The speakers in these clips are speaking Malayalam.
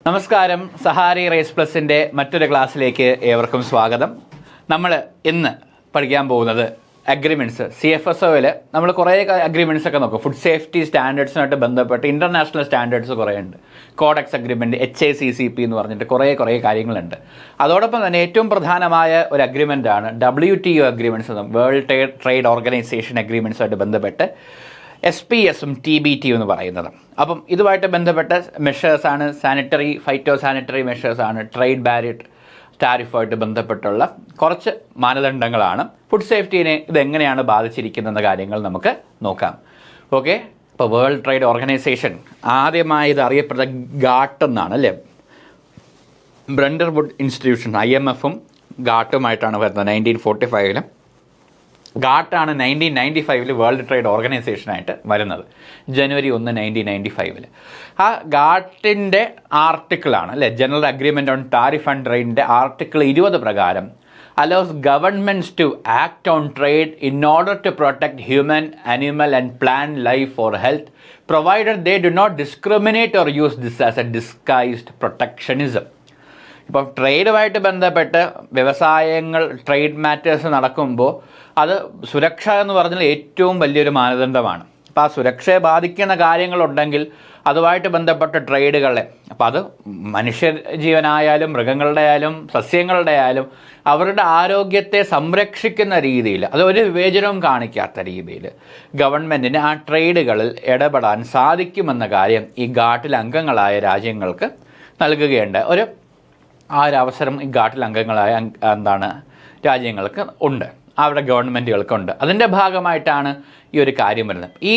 നമസ്കാരം. സഹാരി റേസ് പ്ലസിൻ്റെ മറ്റൊരു ക്ലാസ്സിലേക്ക് ഏവർക്കും സ്വാഗതം. നമ്മൾ ഇന്ന് പഠിക്കാൻ പോകുന്നത് അഗ്രിമെൻറ്റ്സ്. CFSOയിൽ നമ്മൾ കുറേ അഗ്രിമെൻറ്റ്സ് ഒക്കെ നോക്കും. ഫുഡ് സേഫ്റ്റി സ്റ്റാൻഡേർഡ്സുമായിട്ട് ബന്ധപ്പെട്ട് ഇൻ്റർനാഷണൽ സ്റ്റാൻഡേർഡ്സ് കുറേ ഉണ്ട്. കോഡെക്സ് അഗ്രിമെൻറ്റ്, HACCP എന്ന് പറഞ്ഞിട്ട് കുറേ കാര്യങ്ങളുണ്ട്. അതോടൊപ്പം തന്നെ ഏറ്റവും പ്രധാനമായ ഒരു അഗ്രിമെൻ്റാണ് WTO agreements, world trade organisation അഗ്രിമെൻറ്റ്സുമായിട്ട് ബന്ധപ്പെട്ട് SPS-ഉം TBT എന്ന് പറയുന്നത്. അപ്പം ഇതുമായിട്ട് ബന്ധപ്പെട്ട മെഷേഴ്സാണ് സാനിറ്ററി, ഫൈറ്റോ സാനിറ്ററി മെഷേഴ്സാണ്, ട്രേഡ് ബാരിയർ ടാരിഫുമായിട്ട് ബന്ധപ്പെട്ടുള്ള കുറച്ച് മാനദണ്ഡങ്ങളാണ്. ഫുഡ് സേഫ്റ്റീനെ ഇതെങ്ങനെയാണ് ബാധിച്ചിരിക്കുന്ന കാര്യങ്ങൾ നമുക്ക് നോക്കാം. ഓക്കെ, ഇപ്പോൾ വേൾഡ് ട്രേഡ് ഓർഗനൈസേഷൻ ആദ്യമായി ഇത് അറിയപ്പെടുന്ന GATT എന്നാണ് അല്ലേ. ബ്രണ്ടർവുഡ് ഇൻസ്റ്റിറ്റ്യൂഷൻ, IMF-ഉം GATT-ഉമായിട്ടാണ് വരുന്നത് 1945. GATT ആണ് 1995 വേൾഡ് ട്രേഡ് ഓർഗനൈസേഷനായിട്ട് വരുന്നത്, ജനുവരി 1, 1995. ആ GATT-ൻ്റെ ആർട്ടിക്കിളാണ് അല്ലേ, general agreement on tariff and ട്രേഡിൻ്റെ ആർട്ടിക്കിൾ 20 പ്രകാരം allows governments to act on trade in order to protect human, animal and plant life or health, provided they do not discriminate or use this as a disguised protectionism. ഇപ്പം ട്രേഡുമായിട്ട് ബന്ധപ്പെട്ട് വ്യവസായങ്ങൾ, ട്രേഡ് മാറ്റേഴ്സ് നടക്കുമ്പോൾ അത് സുരക്ഷ എന്ന് പറഞ്ഞാൽ ഏറ്റവും വലിയൊരു മാനദണ്ഡമാണ്. അപ്പോൾ ആ സുരക്ഷയെ ബാധിക്കുന്ന കാര്യങ്ങളുണ്ടെങ്കിൽ അതുമായിട്ട് ബന്ധപ്പെട്ട ട്രേഡുകളെ, അപ്പോൾ അത് മനുഷ്യ ജീവനായാലും മൃഗങ്ങളുടെ ആയാലും സസ്യങ്ങളുടെ ആയാലും അവരുടെ ആരോഗ്യത്തെ സംരക്ഷിക്കുന്ന രീതിയിൽ, അത് ഒരു വിവേചനവും കാണിക്കാത്ത രീതിയിൽ ഗവൺമെൻറ്റിന് ആ ട്രേഡുകളിൽ ഇടപെടാൻ സാധിക്കുമെന്ന കാര്യം ഈ GATT-ൽ അംഗങ്ങളായ രാജ്യങ്ങൾക്ക് നൽകുകയുണ്ട്. ആ ഒരു അവസരം ഈ GATT-ൽ അംഗങ്ങളായ രാജ്യങ്ങൾക്ക് ഉണ്ട്, അവരുടെ ഗവൺമെൻറ്റുകൾക്കുണ്ട്. അതിൻ്റെ ഭാഗമായിട്ടാണ് ഈ ഒരു കാര്യം വരുന്നത്. ഈ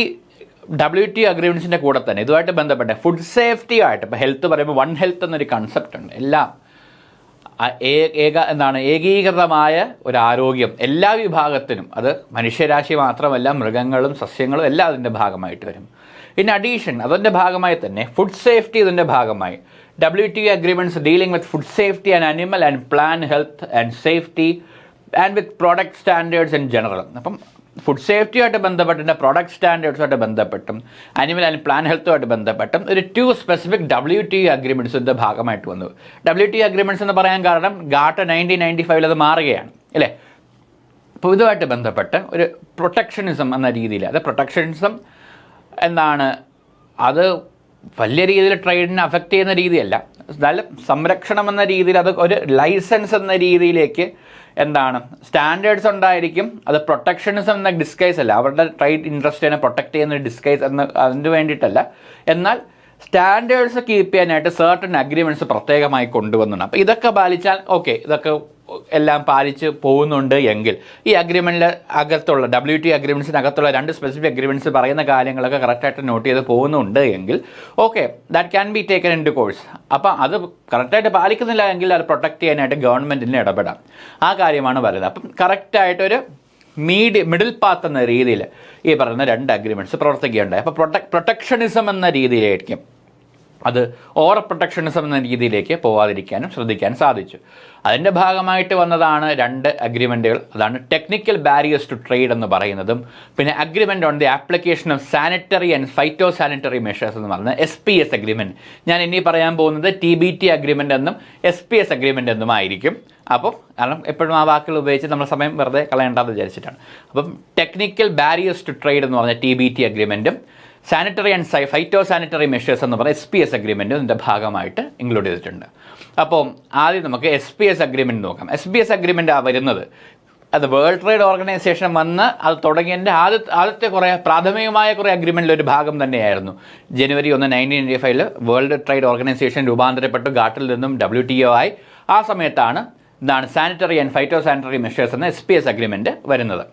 WTO അഗ്രിമെൻറ്റ്സിൻ്റെ കൂടെ തന്നെ ഇതുമായിട്ട് ബന്ധപ്പെട്ട ഫുഡ് സേഫ്റ്റിയായിട്ട്, ഇപ്പോൾ ഹെൽത്ത് പറയുമ്പോൾ വൺ ഹെൽത്ത് എന്നൊരു കൺസെപ്റ്റ് ഉണ്ട്. എല്ലാം ഏകീകൃതമായ ഒരു ആരോഗ്യം എല്ലാ വിഭാഗത്തിനും, അത് മനുഷ്യരാശി മാത്രമല്ല മൃഗങ്ങളും സസ്യങ്ങളും എല്ലാം അതിൻ്റെ ഭാഗമായിട്ട് വരും. ഇൻ അഡീഷൻ അതിൻ്റെ ഭാഗമായി തന്നെ ഫുഡ് സേഫ്റ്റി ഇതിൻ്റെ ഭാഗമായി WTO agreements dealing with food safety and animal and plant health and safety and with product standards in general. അപ്പം ഫുഡ് സേഫ്റ്റിയുമായിട്ട് ബന്ധപ്പെട്ടിട്ട് പ്രോഡക്റ്റ് സ്റ്റാൻഡേർഡ്സുമായിട്ട് ബന്ധപ്പെട്ടും അനിമൽ ആൻഡ് പ്ലാന്റ് ഹെൽത്തുമായിട്ട് ബന്ധപ്പെട്ടും ഒരു 2 സ്പെസിഫിക് WTO അഗ്രിമെൻറ്റ്സിൻ്റെ ഭാഗമായിട്ട് വന്നു. WTO അഗ്രിമെൻറ്റ്സ് എന്ന് പറയാൻ കാരണം GATT 1995 അത് മാറുകയാണ് അല്ലേ. അപ്പോൾ ഇതുമായിട്ട് ബന്ധപ്പെട്ട് ഒരു പ്രൊട്ടക്ഷനിസം എന്ന രീതിയിൽ, അത് പ്രൊട്ടക്ഷനിസം അത് വലിയ രീതിയിൽ ട്രേഡിനെ അഫക്റ്റ് ചെയ്യുന്ന രീതിയല്ല, എന്നാലും സംരക്ഷണം എന്ന രീതിയിൽ അത് ഒരു ലൈസൻസ് എന്ന രീതിയിലേക്ക് സ്റ്റാൻഡേർഡ്സ് ഉണ്ടായിരിക്കും. അത് പ്രൊട്ടക്ഷനിസം എന്ന ഡിസ്കൈസ് അല്ല, അവരുടെ ട്രേഡ് ഇൻട്രസ്റ്റിനെ പ്രൊട്ടക്റ്റ് ചെയ്യുന്ന ഡിസ്കൈസ് അതിന് വേണ്ടിയിട്ടല്ല. എന്നാൽ സ്റ്റാൻഡേർഡ്സ് കീപ്പ് ചെയ്യാനായിട്ട് സർട്ടൺ അഗ്രിമെൻറ്റ്സ് പ്രത്യേകമായി കൊണ്ടുവന്നുണ്ട്. അപ്പോൾ ഇതൊക്കെ പാലിച്ചാൽ ഓക്കെ, ഇതൊക്കെ എല്ലാം പാലിച്ച് പോകുന്നുണ്ട് എങ്കിൽ ഈ അഗ്രിമെൻറ്റിൽ അകത്തുള്ള WTO അഗ്രിമെൻറ്റ്സിനകത്തുള്ള 2 സ്പെസിഫിക് അഗ്രിമെൻറ്റ്സ് പറയുന്ന കാര്യങ്ങളൊക്കെ കറക്റ്റായിട്ട് നോട്ട് ചെയ്ത് പോകുന്നുണ്ട് എങ്കിൽ okay, that can be taken in two course. അപ്പോൾ അത് കറക്റ്റായിട്ട് പാലിക്കുന്നില്ല എങ്കിൽ അത് പ്രൊട്ടക്റ്റ് ചെയ്യാനായിട്ട് ഗവൺമെൻറ്റിന് ഇടപെടാം. ആ കാര്യമാണ് പറയുന്നത്. അപ്പം കറക്റ്റായിട്ടൊരു മിഡിൽ പാത്ത് എന്ന രീതിയിൽ ഈ പറയുന്ന 2 അഗ്രിമെൻറ്റ്സ് പ്രവർത്തിക്കുകയുണ്ടായി. അപ്പോൾ പ്രൊട്ടക്ഷനിസം എന്ന രീതിയിലായിരിക്കും അത് ഓവർ പ്രൊട്ടക്ഷനിസം എന്ന രീതിയിലേക്ക് പോവാതിരിക്കാനും ശ്രദ്ധിക്കാൻ സാധിച്ചു. അതിൻ്റെ ഭാഗമായിട്ട് വന്നതാണ് 2 അഗ്രിമെൻറ്റുകൾ. അതാണ് ടെക്നിക്കൽ ബാരിയേഴ്സ് ടു ട്രേഡ് എന്ന് പറയുന്നതും പിന്നെ agreement on the application of sanitary and phyto sanitary measures എന്ന് പറയുന്നത് SPS അഗ്രിമെൻറ്റ്. ഞാൻ ഇനി പറയാൻ പോകുന്നത് TBT അഗ്രിമെൻ്റ് എന്നും SPS അഗ്രിമെൻ്റ് എന്നും ആയിരിക്കും. അപ്പോൾ കാരണം എപ്പോഴും ആ വാക്കുകൾ ഉപയോഗിച്ച് നമ്മൾ സമയം വെറുതെ കളയേണ്ടെന്ന് വിചാരിച്ചിട്ടാണ്. അപ്പം ടെക്നിക്കൽ ബാരിയേഴ്സ് ടു ട്രേഡ് എന്ന് പറഞ്ഞ TBT അഗ്രിമെൻറ്റും sanitary and phyto sanitary measures എന്ന് പറയുന്ന SPS അഗ്രിമെൻറ്റും ഇതിൻ്റെ ഭാഗമായിട്ട് ഇൻക്ലൂഡ് ചെയ്തിട്ടുണ്ട്. അപ്പോൾ ആദ്യം നമുക്ക് SPS അഗ്രിമെൻറ്റ് നോക്കാം. SPS അഗ്രിമെൻ്റ് വരുന്നത് അത് വേൾഡ് ട്രേഡ് ഓർഗനൈസേഷൻ വന്ന് അത് തുടങ്ങിയതിൻ്റെ ആദ്യത്തെ പ്രാഥമികമായ അഗ്രിമെൻറ്റിൽ ഒരു ഭാഗം തന്നെയായിരുന്നു. ജനുവരി 1, 1995 വേൾഡ് ട്രേഡ് ഓർഗനൈസേഷൻ രൂപാന്തരപ്പെട്ടു, GATT-ൽ നിന്നും WTO ആയി. ആ സമയത്താണ് sanitary and phyto sanitary measures എന്ന SPS അഗ്രിമെൻറ്റ് വരുന്നത്.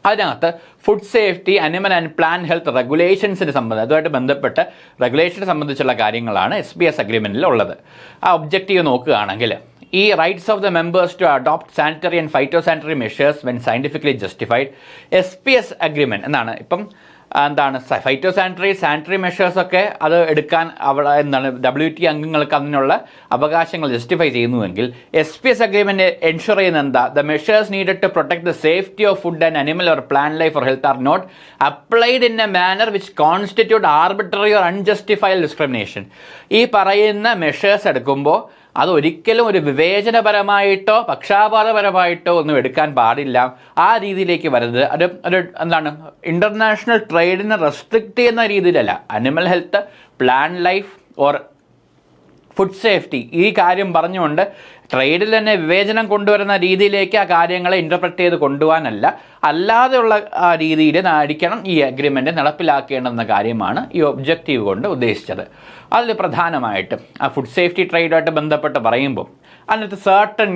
അതിനകത്ത് food safety, animal and plant health റെഗുലേഷൻസിന് അതുമായിട്ട് ബന്ധപ്പെട്ട് റെഗുലേഷനെ സംബന്ധിച്ചുള്ള കാര്യങ്ങളാണ് SPS അഗ്രിമെൻറ്റിൽ ഉള്ളത്. ആ ഒബ്ജക്റ്റീവ് നോക്കുകയാണെങ്കിൽ ഈ rights of the members to adopt sanitary and phyto sanitary measures when scientifically justified. SPS agreement എന്നാണ് ഇപ്പം എന്താണ് ഫൈറ്റോ സാനിറ്ററി മെഷേഴ്സൊക്കെ അത് എടുക്കാൻ അവിടെ എന്താണ് WTO അംഗങ്ങൾക്ക് അതിനുള്ള അവകാശങ്ങൾ ജസ്റ്റിഫൈ ചെയ്യുന്നുവെങ്കിൽ SPS അഗ്രിമെന്റ് എൻഷുർ ചെയ്യുന്ന എന്താ, the measures needed to protect the safety of food and animal or plant life or health are not applied in a manner which constitute arbitrary or unjustified discrimination. ഈ പറയുന്ന മെഷേഴ്സ് എടുക്കുമ്പോൾ അത് ഒരിക്കലും ഒരു വിവേചനപരമായിട്ടോ പക്ഷാപാതപരമായിട്ടോ ഒന്നും എടുക്കാൻ പാടില്ല. ആ രീതിയിലേക്ക് വരുന്നത് അത് ഒരു എന്താണ് ഇൻ്റർനാഷണൽ ട്രേഡിനെ റെസ്ട്രിക്റ്റ് ചെയ്യുന്ന രീതിയിലല്ല. Animal health, plant life or food safety ഈ കാര്യം പറഞ്ഞുകൊണ്ട് ട്രേഡിൽ തന്നെ വിവേചനം കൊണ്ടുവരുന്ന രീതിയിലേക്ക് ആ കാര്യങ്ങളെ ഇൻ്റർപ്രറ്റ് ചെയ്ത് കൊണ്ടുപോകാനല്ല, അല്ലാതെയുള്ള രീതിയിൽ ആയിരിക്കണം ഈ അഗ്രിമെൻ്റ് നടപ്പിലാക്കേണ്ടെന്ന കാര്യമാണ് ഈ ഒബ്ജക്റ്റീവ് കൊണ്ട് ഉദ്ദേശിച്ചത്. അതിൽ പ്രധാനമായിട്ടും ആ ഫുഡ് സേഫ്റ്റി ട്രേഡുമായിട്ട് ബന്ധപ്പെട്ട് പറയുമ്പോൾ അതിനകത്ത് സർട്ടൺ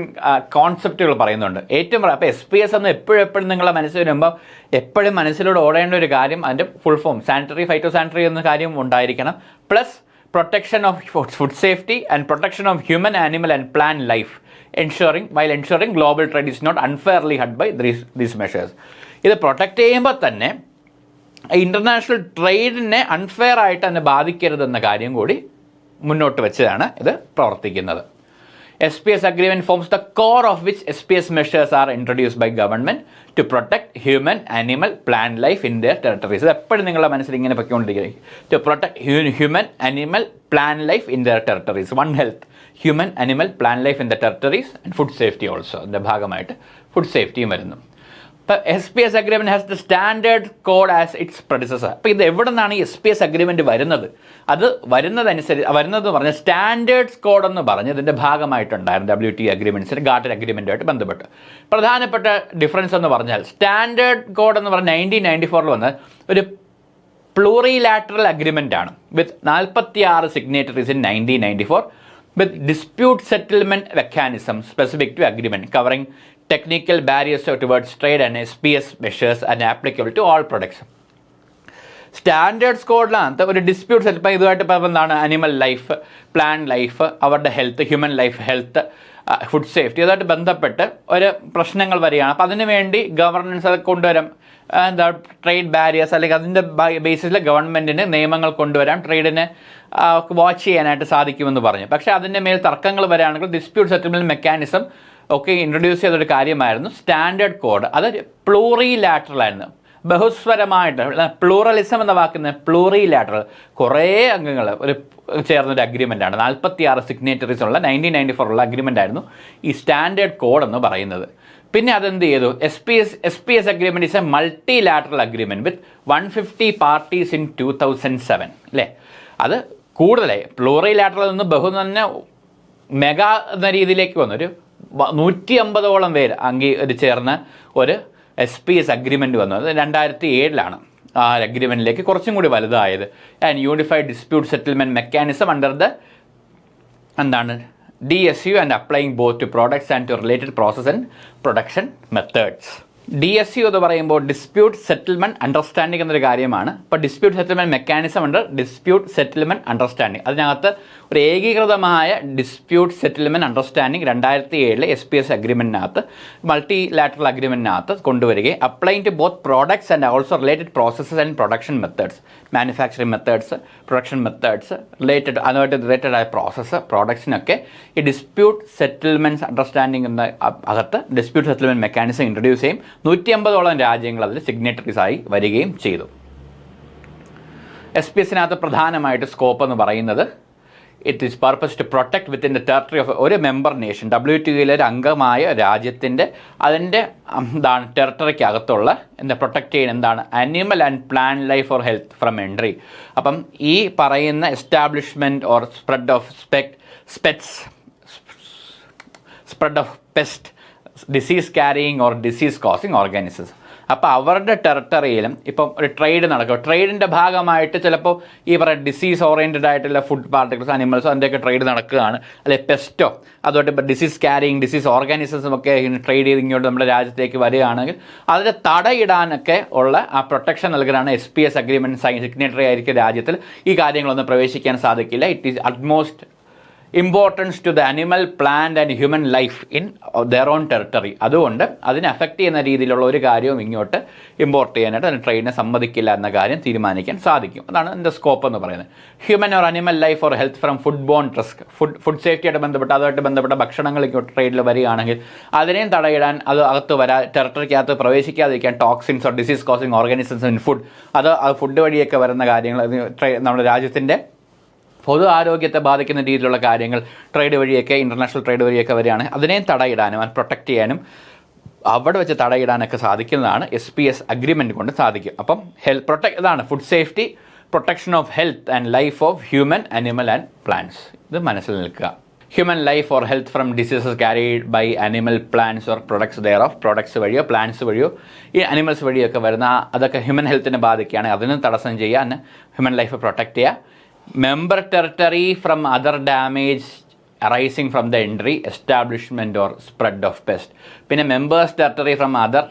കോൺസെപ്റ്റുകൾ പറയുന്നുണ്ട്. ഏറ്റവും അപ്പോൾ SPS എന്ന് എപ്പോഴും നിങ്ങളെ മനസ്സിൽ വരുമ്പോൾ എപ്പോഴും മനസ്സിലൂടെ ഓടേണ്ട ഒരു കാര്യം അതിൻ്റെ ഫുൾ ഫോം ഫൈറ്റോ സാനിറ്ററി എന്ന കാര്യം ഉണ്ടായിരിക്കണം. Plus protection of food safety and protection of human, animal and plant life, while ensuring global trade is not unfairly hurt by these measures. ഇത് പ്രൊട്ടക്റ്റ് ചെയ്യുമ്പോൾ തന്നെ ഇൻ്റർനാഷണൽ ട്രേഡിനെ അൺഫെയർ ആയിട്ട് തന്നെ ബാധിക്കരുതെന്ന കാര്യം കൂടി മുന്നോട്ട് വെച്ചാണ് ഇത് പ്രവർത്തിക്കുന്നത്. SPS agreement forms the core of which SPS measures are introduced by government to protect human, animal, plant life in their territories. ഇത് എപ്പോഴും നിങ്ങളുടെ മനസ്സിൽ ഇങ്ങനെ പൊയ്ക്കൊണ്ടിരിക്കുന്നത്. To protect human, animal, plant life in their territories. One health, human, animal, plant life in the territories and food safety also. അതിൻ്റെ ഭാഗമായിട്ട് ഫുഡ് സേഫ്റ്റിയും വരുന്നു. ഇപ്പോൾ SPS agreement has the standard code as it's producer. അപ്പോൾ ഇത് എവിടെ നിന്നാണ് ഈ SPS അഗ്രിമെൻറ്റ് വരുന്നത്? അത് വരുന്നത് പറഞ്ഞ സ്റ്റാൻഡേർഡ്സ് കോഡ് എന്ന് പറഞ്ഞ് ഇതിൻ്റെ ഭാഗമായിട്ടുണ്ടായിരുന്നു WTO അഗ്രിമെൻറ്റ്സിന് ഗാർട്ടൻ അഗ്രിമെൻറ്റുമായിട്ട് ബന്ധപ്പെട്ട്. പ്രധാനപ്പെട്ട ഡിഫറൻസ് എന്ന് പറഞ്ഞാൽ സ്റ്റാൻഡേർഡ് കോഡ് എന്ന് പറഞ്ഞാൽ 1994 വന്ന ഒരു പ്ലൂറിലാറ്ററൽ അഗ്രിമെൻ്റ് ആണ് വിത്ത് 46 സിഗ്നേറ്ററീസ് in 1994 with dispute settlement mechanism specific to agreement covering technical barriers towards trade and SPS measures and applicable to all products. Standards കോഡിലാണ് ഒരു ഡിസ്പ്യൂട്ട് സെറ്റിൽ ഇതുമായിട്ട് ഇപ്പോൾ എന്താണ് അനിമൽ ലൈഫ്, പ്ലാന്റ് ലൈഫ്, അവരുടെ health, human life, health, food safety ഇതുമായിട്ട് ബന്ധപ്പെട്ട് ഒരു പ്രശ്നങ്ങൾ വരികയാണ്. അപ്പോൾ അതിന് വേണ്ടി ഗവർണൻസ് അത് കൊണ്ടുവരാം, എന്താ ട്രേഡ് ബാരിയേഴ്സ് അല്ലെങ്കിൽ അതിൻ്റെ ബേസിസിൽ ഗവൺമെൻറ്റിന് നിയമങ്ങൾ കൊണ്ടുവരാം, ട്രേഡിനെ വാച്ച് ചെയ്യാനായിട്ട് സാധിക്കുമെന്ന് പറഞ്ഞു. പക്ഷേ അതിൻ്റെ മേൽ തർക്കങ്ങൾ വരികയാണെങ്കിൽ ഡിസ്പ്യൂട്ട് സെറ്റിൽമെൻറ്റ് മെക്കാനിസം ഒക്കെ ഇൻട്രൊഡ്യൂസ് ചെയ്തൊരു കാര്യമായിരുന്നു സ്റ്റാൻഡേർഡ് കോഡ്. അത് പ്ലൂറിലാറ്ററൽ ആയിരുന്നു, ബഹുസ്വരമായിട്ട്. പ്ലൂറലിസം എന്ന വാക്കിന് പ്ലൂറിലാറ്ററൽ, കുറേ അംഗങ്ങൾ ഒരു ചേർന്നൊരു അഗ്രിമെൻ്റാണ്. 46 സിഗ്നേറ്ററീസ് ഉള്ള 1994 ഉള്ള അഗ്രിമെൻ്റ് ആയിരുന്നു ഈ സ്റ്റാൻഡേർഡ് കോഡ് എന്ന് പറയുന്നത്. പിന്നെ അതെന്ത് ചെയ്തു? SPS agreement is A multilateral agreement with 150 parties in 2007 അല്ലേ. അത് കൂടുതലായി പ്ലൂറിലാറ്ററൽ നിന്ന് തന്നെ മെഗാ എന്ന രീതിയിലേക്ക് വന്നു. ഒരു 150ഓളം പേര് ചേർന്ന ഒരു SPS അഗ്രിമെൻറ്റ് വന്നു. അത് 2007 ആ അഗ്രിമെൻറ്റിലേക്ക് കുറച്ചും കൂടി വലുതായത്. And unified dispute settlement mechanism under the DSU and applying both to products and to related process and production methods. DSU എന്ന് പറയുമ്പോൾ ഡിസ്പ്യൂട്ട് സെറ്റിൽമെൻറ്റ് അണ്ടർസ്റ്റാൻഡിംഗ് എന്നൊരു കാര്യമാണ്. ഇപ്പോൾ ഡിസ്പ്യൂട്ട് സെറ്റിൽമെൻറ്റ് മെക്കാനിസം ഉണ്ട്, ഡിസ്പ്യൂട്ട് സെറ്റിൽമെൻറ്റ് അണ്ടർസ്റ്റാൻഡിംഗ്. അതിനകത്ത് ഒരു ഏകീകൃതമായ ഡിസ്പ്യൂട്ട് സെറ്റിൽമെൻറ്റ് അണ്ടർസ്റ്റാൻഡിംഗ് 2007 SPS അഗ്രിമെൻറ്റിനകത്ത് മൾട്ടിലാറ്ററൽ അഗ്രിമെൻറ്റിനകത്ത് കൊണ്ടുവരികയും applying to both products and also related processes and production methods, manufacturing methods, production methods, അതുമായിട്ട് റിലേറ്റഡ് ആയ പ്രോസസ്സ്, പ്രോഡക്ട്സിനൊക്കെ ഈ ഡിസ്പ്യൂട്ട് സെറ്റിൽമെൻറ്റ്സ് അണ്ടർസ്റ്റാൻഡിംഗ് എന്ന അകത്ത് ഡിസ്പ്യൂട്ട് സെറ്റിൽമെൻറ്റ് മെക്കാനിസം ഇൻട്രൊഡ്യൂസ് ചെയ്യും. 150ഓളം രാജ്യങ്ങൾ അതിൽ സിഗ്നേറ്ററീസ് ആയി വരികയും ചെയ്തു. SPSനകത്ത് പ്രധാനമായിട്ട് സ്കോപ്പ് എന്ന് പറയുന്നത് it is purpose to protect within the territory of ഒരു മെമ്പർ നേഷൻ, WTOയിലെ ഒരു അംഗമായ രാജ്യത്തിൻ്റെ അതിൻ്റെ ടെറിട്ടറിക്കകത്തുള്ള പ്രൊട്ടക്ട് ചെയ്യുന്ന animal and plant life or health from entry. അപ്പം ഈ പറയുന്ന establishment or spread of pest, disease carrying or disease causing organisms. അപ്പോൾ അവരുടെ ടെറിട്ടറിയിലും ഇപ്പം ഒരു ട്രേഡ് നടക്കും. ട്രേഡിൻ്റെ ഭാഗമായിട്ട് ചിലപ്പോൾ ഈ പറയുന്ന ഡിസീസ് ഓറിയൻറ്റഡ് ആയിട്ടുള്ള ഫുഡ് പാർട്ടിക്കിൾസ്, അനിമൽസോ അതിൻ്റെയൊക്കെ ട്രേഡ് നടക്കുകയാണ്, അല്ലെങ്കിൽ പെസ്റ്റോ അതുമായിട്ട് ഇപ്പോൾ ഡിസീസ് ക്യാരിയിങ്, ഡിസീസ് ഓർഗാനിസംസും ഒക്കെ ട്രേഡ് ചെയ്ത് ഇങ്ങോട്ട് നമ്മുടെ രാജ്യത്തേക്ക് വരികയാണെങ്കിൽ അതിന് തടയിടാനൊക്കെ ഉള്ള ആ പ്രൊട്ടക്ഷൻ നൽകുന്നതാണ് SPS അഗ്രിമെൻറ്റ് സിഗ്നേറ്ററി ആയിരിക്കും രാജ്യത്തിൽ. ഈ കാര്യങ്ങളൊന്നും പ്രവേശിക്കാൻ സാധിക്കില്ല. It is utmost importance to the animal, plant and human life in their own territory. അതുകൊണ്ട് അതിനെ അഫക്റ്റ് ചെയ്യുന്ന രീതിയിലുള്ള ഒരു കാര്യവും ഇങ്ങോട്ട് ഇമ്പോർട്ട് ചെയ്യാനായിട്ട് അതിന് ട്രേഡിനെ സമ്മതിക്കില്ല എന്ന കാര്യം തീരുമാനിക്കാൻ സാധിക്കും. അതാണ് എൻ്റെ സ്കോപ്പ് എന്ന് പറയുന്നത്. Human or animal life or health from food borne risk, food സേഫ്റ്റിയായിട്ട് ബന്ധപ്പെട്ട് അതുമായിട്ട് ബന്ധപ്പെട്ട ഭക്ഷണങ്ങൾ ഇങ്ങോട്ട് ട്രേഡിൽ വരികയാണെങ്കിൽ അതിനെയും തടയിടാൻ, അത് അകത്ത് ടെറിട്ടറിക്കകത്ത് പ്രവേശിക്കാതിരിക്കാൻ toxins or disease causing organisms in food, അത് ഫുഡ് വഴിയൊക്കെ വരുന്ന കാര്യങ്ങൾ നമ്മുടെ രാജ്യത്തിൻ്റെ പൊതു ആരോഗ്യത്തെ ബാധിക്കുന്ന രീതിയിലുള്ള കാര്യങ്ങൾ ട്രേഡ് വഴിയൊക്കെ, ഇൻ്റർനാഷണൽ ട്രേഡ് വഴിയൊക്കെ വരികയാണ്. അതിനെയും തടയിടാനും അത് പ്രൊട്ടക്റ്റ് ചെയ്യാനും അവിടെ വെച്ച് തടയിടാനൊക്കെ സാധിക്കുന്നതാണ് SPS അഗ്രിമെൻ്റ് കൊണ്ട് സാധിക്കും. അപ്പം ഇതാണ് food safety, protection of health and life of human, animal and plants. ഇത് മനസ്സിൽ നിൽക്കുക. Human life or health from diseases carried by animal, plants or products thereof, products വഴിയോ പ്ലാന്റ്സ് വഴിയോ ഈ അനിമൽസ് വഴിയൊക്കെ വരുന്ന അതൊക്കെ ഹ്യൂമൻ ഹെൽത്തിനെ ബാധിക്കുകയാണെങ്കിൽ അതിനും തടസ്സം ചെയ്യാൻ ഹ്യൂമൻ ലൈഫ് പ്രൊട്ടക്റ്റ് ചെയ്യുക. Member territory from other damage arising from the entry, establishment or spread of pest. പിന്നെ members territory from other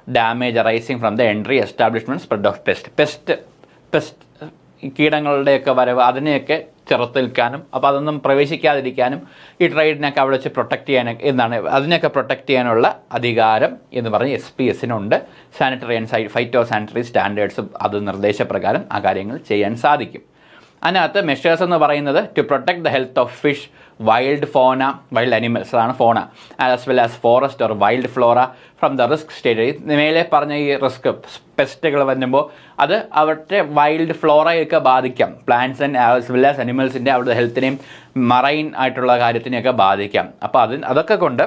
damage arising from the entry, establishment, spread of pest കീടങ്ങളുടെയൊക്കെ വരവ് അതിനെയൊക്കെ ചെറുത്ത് നിൽക്കാനും അപ്പോൾ അതൊന്നും പ്രവേശിക്കാതിരിക്കാനും ഈ ട്രേഡിനൊക്കെ അവിടെ വെച്ച് പ്രൊട്ടക്റ്റ് ചെയ്യാനൊക്കെ അതിനൊക്കെ പ്രൊട്ടക്റ്റ് ചെയ്യാനുള്ള അധികാരം എന്ന് പറഞ്ഞ് SPS-നുണ്ട്. സാനിറ്ററി ആൻഡ് ഫൈറ്റോ സാനിറ്ററി സ്റ്റാൻഡേർഡ്സും അത് നിർദ്ദേശപ്രകാരം ആ കാര്യങ്ങൾ ചെയ്യാൻ സാധിക്കും. അതിനകത്ത് മെഷേഴ്സ് എന്ന് പറയുന്നത് to protect the health of fish, wild fauna, wild animals, അതാണ് fauna, as well as forest or wild flora from the risk stage. മേലെ പറഞ്ഞ ഈ റിസ്ക് പെസ്റ്റുകൾ വരുമ്പോൾ അത് അവരുടെ വൈൽഡ് ഫ്ലോറയൊക്കെ ബാധിക്കാം, plants and as well as അനിമൽസിൻ്റെ അവരുടെ ഹെൽത്തിനെയും മറൈൻ ആയിട്ടുള്ള കാര്യത്തിനെയൊക്കെ ബാധിക്കാം. അപ്പോൾ അതൊക്കെ കൊണ്ട്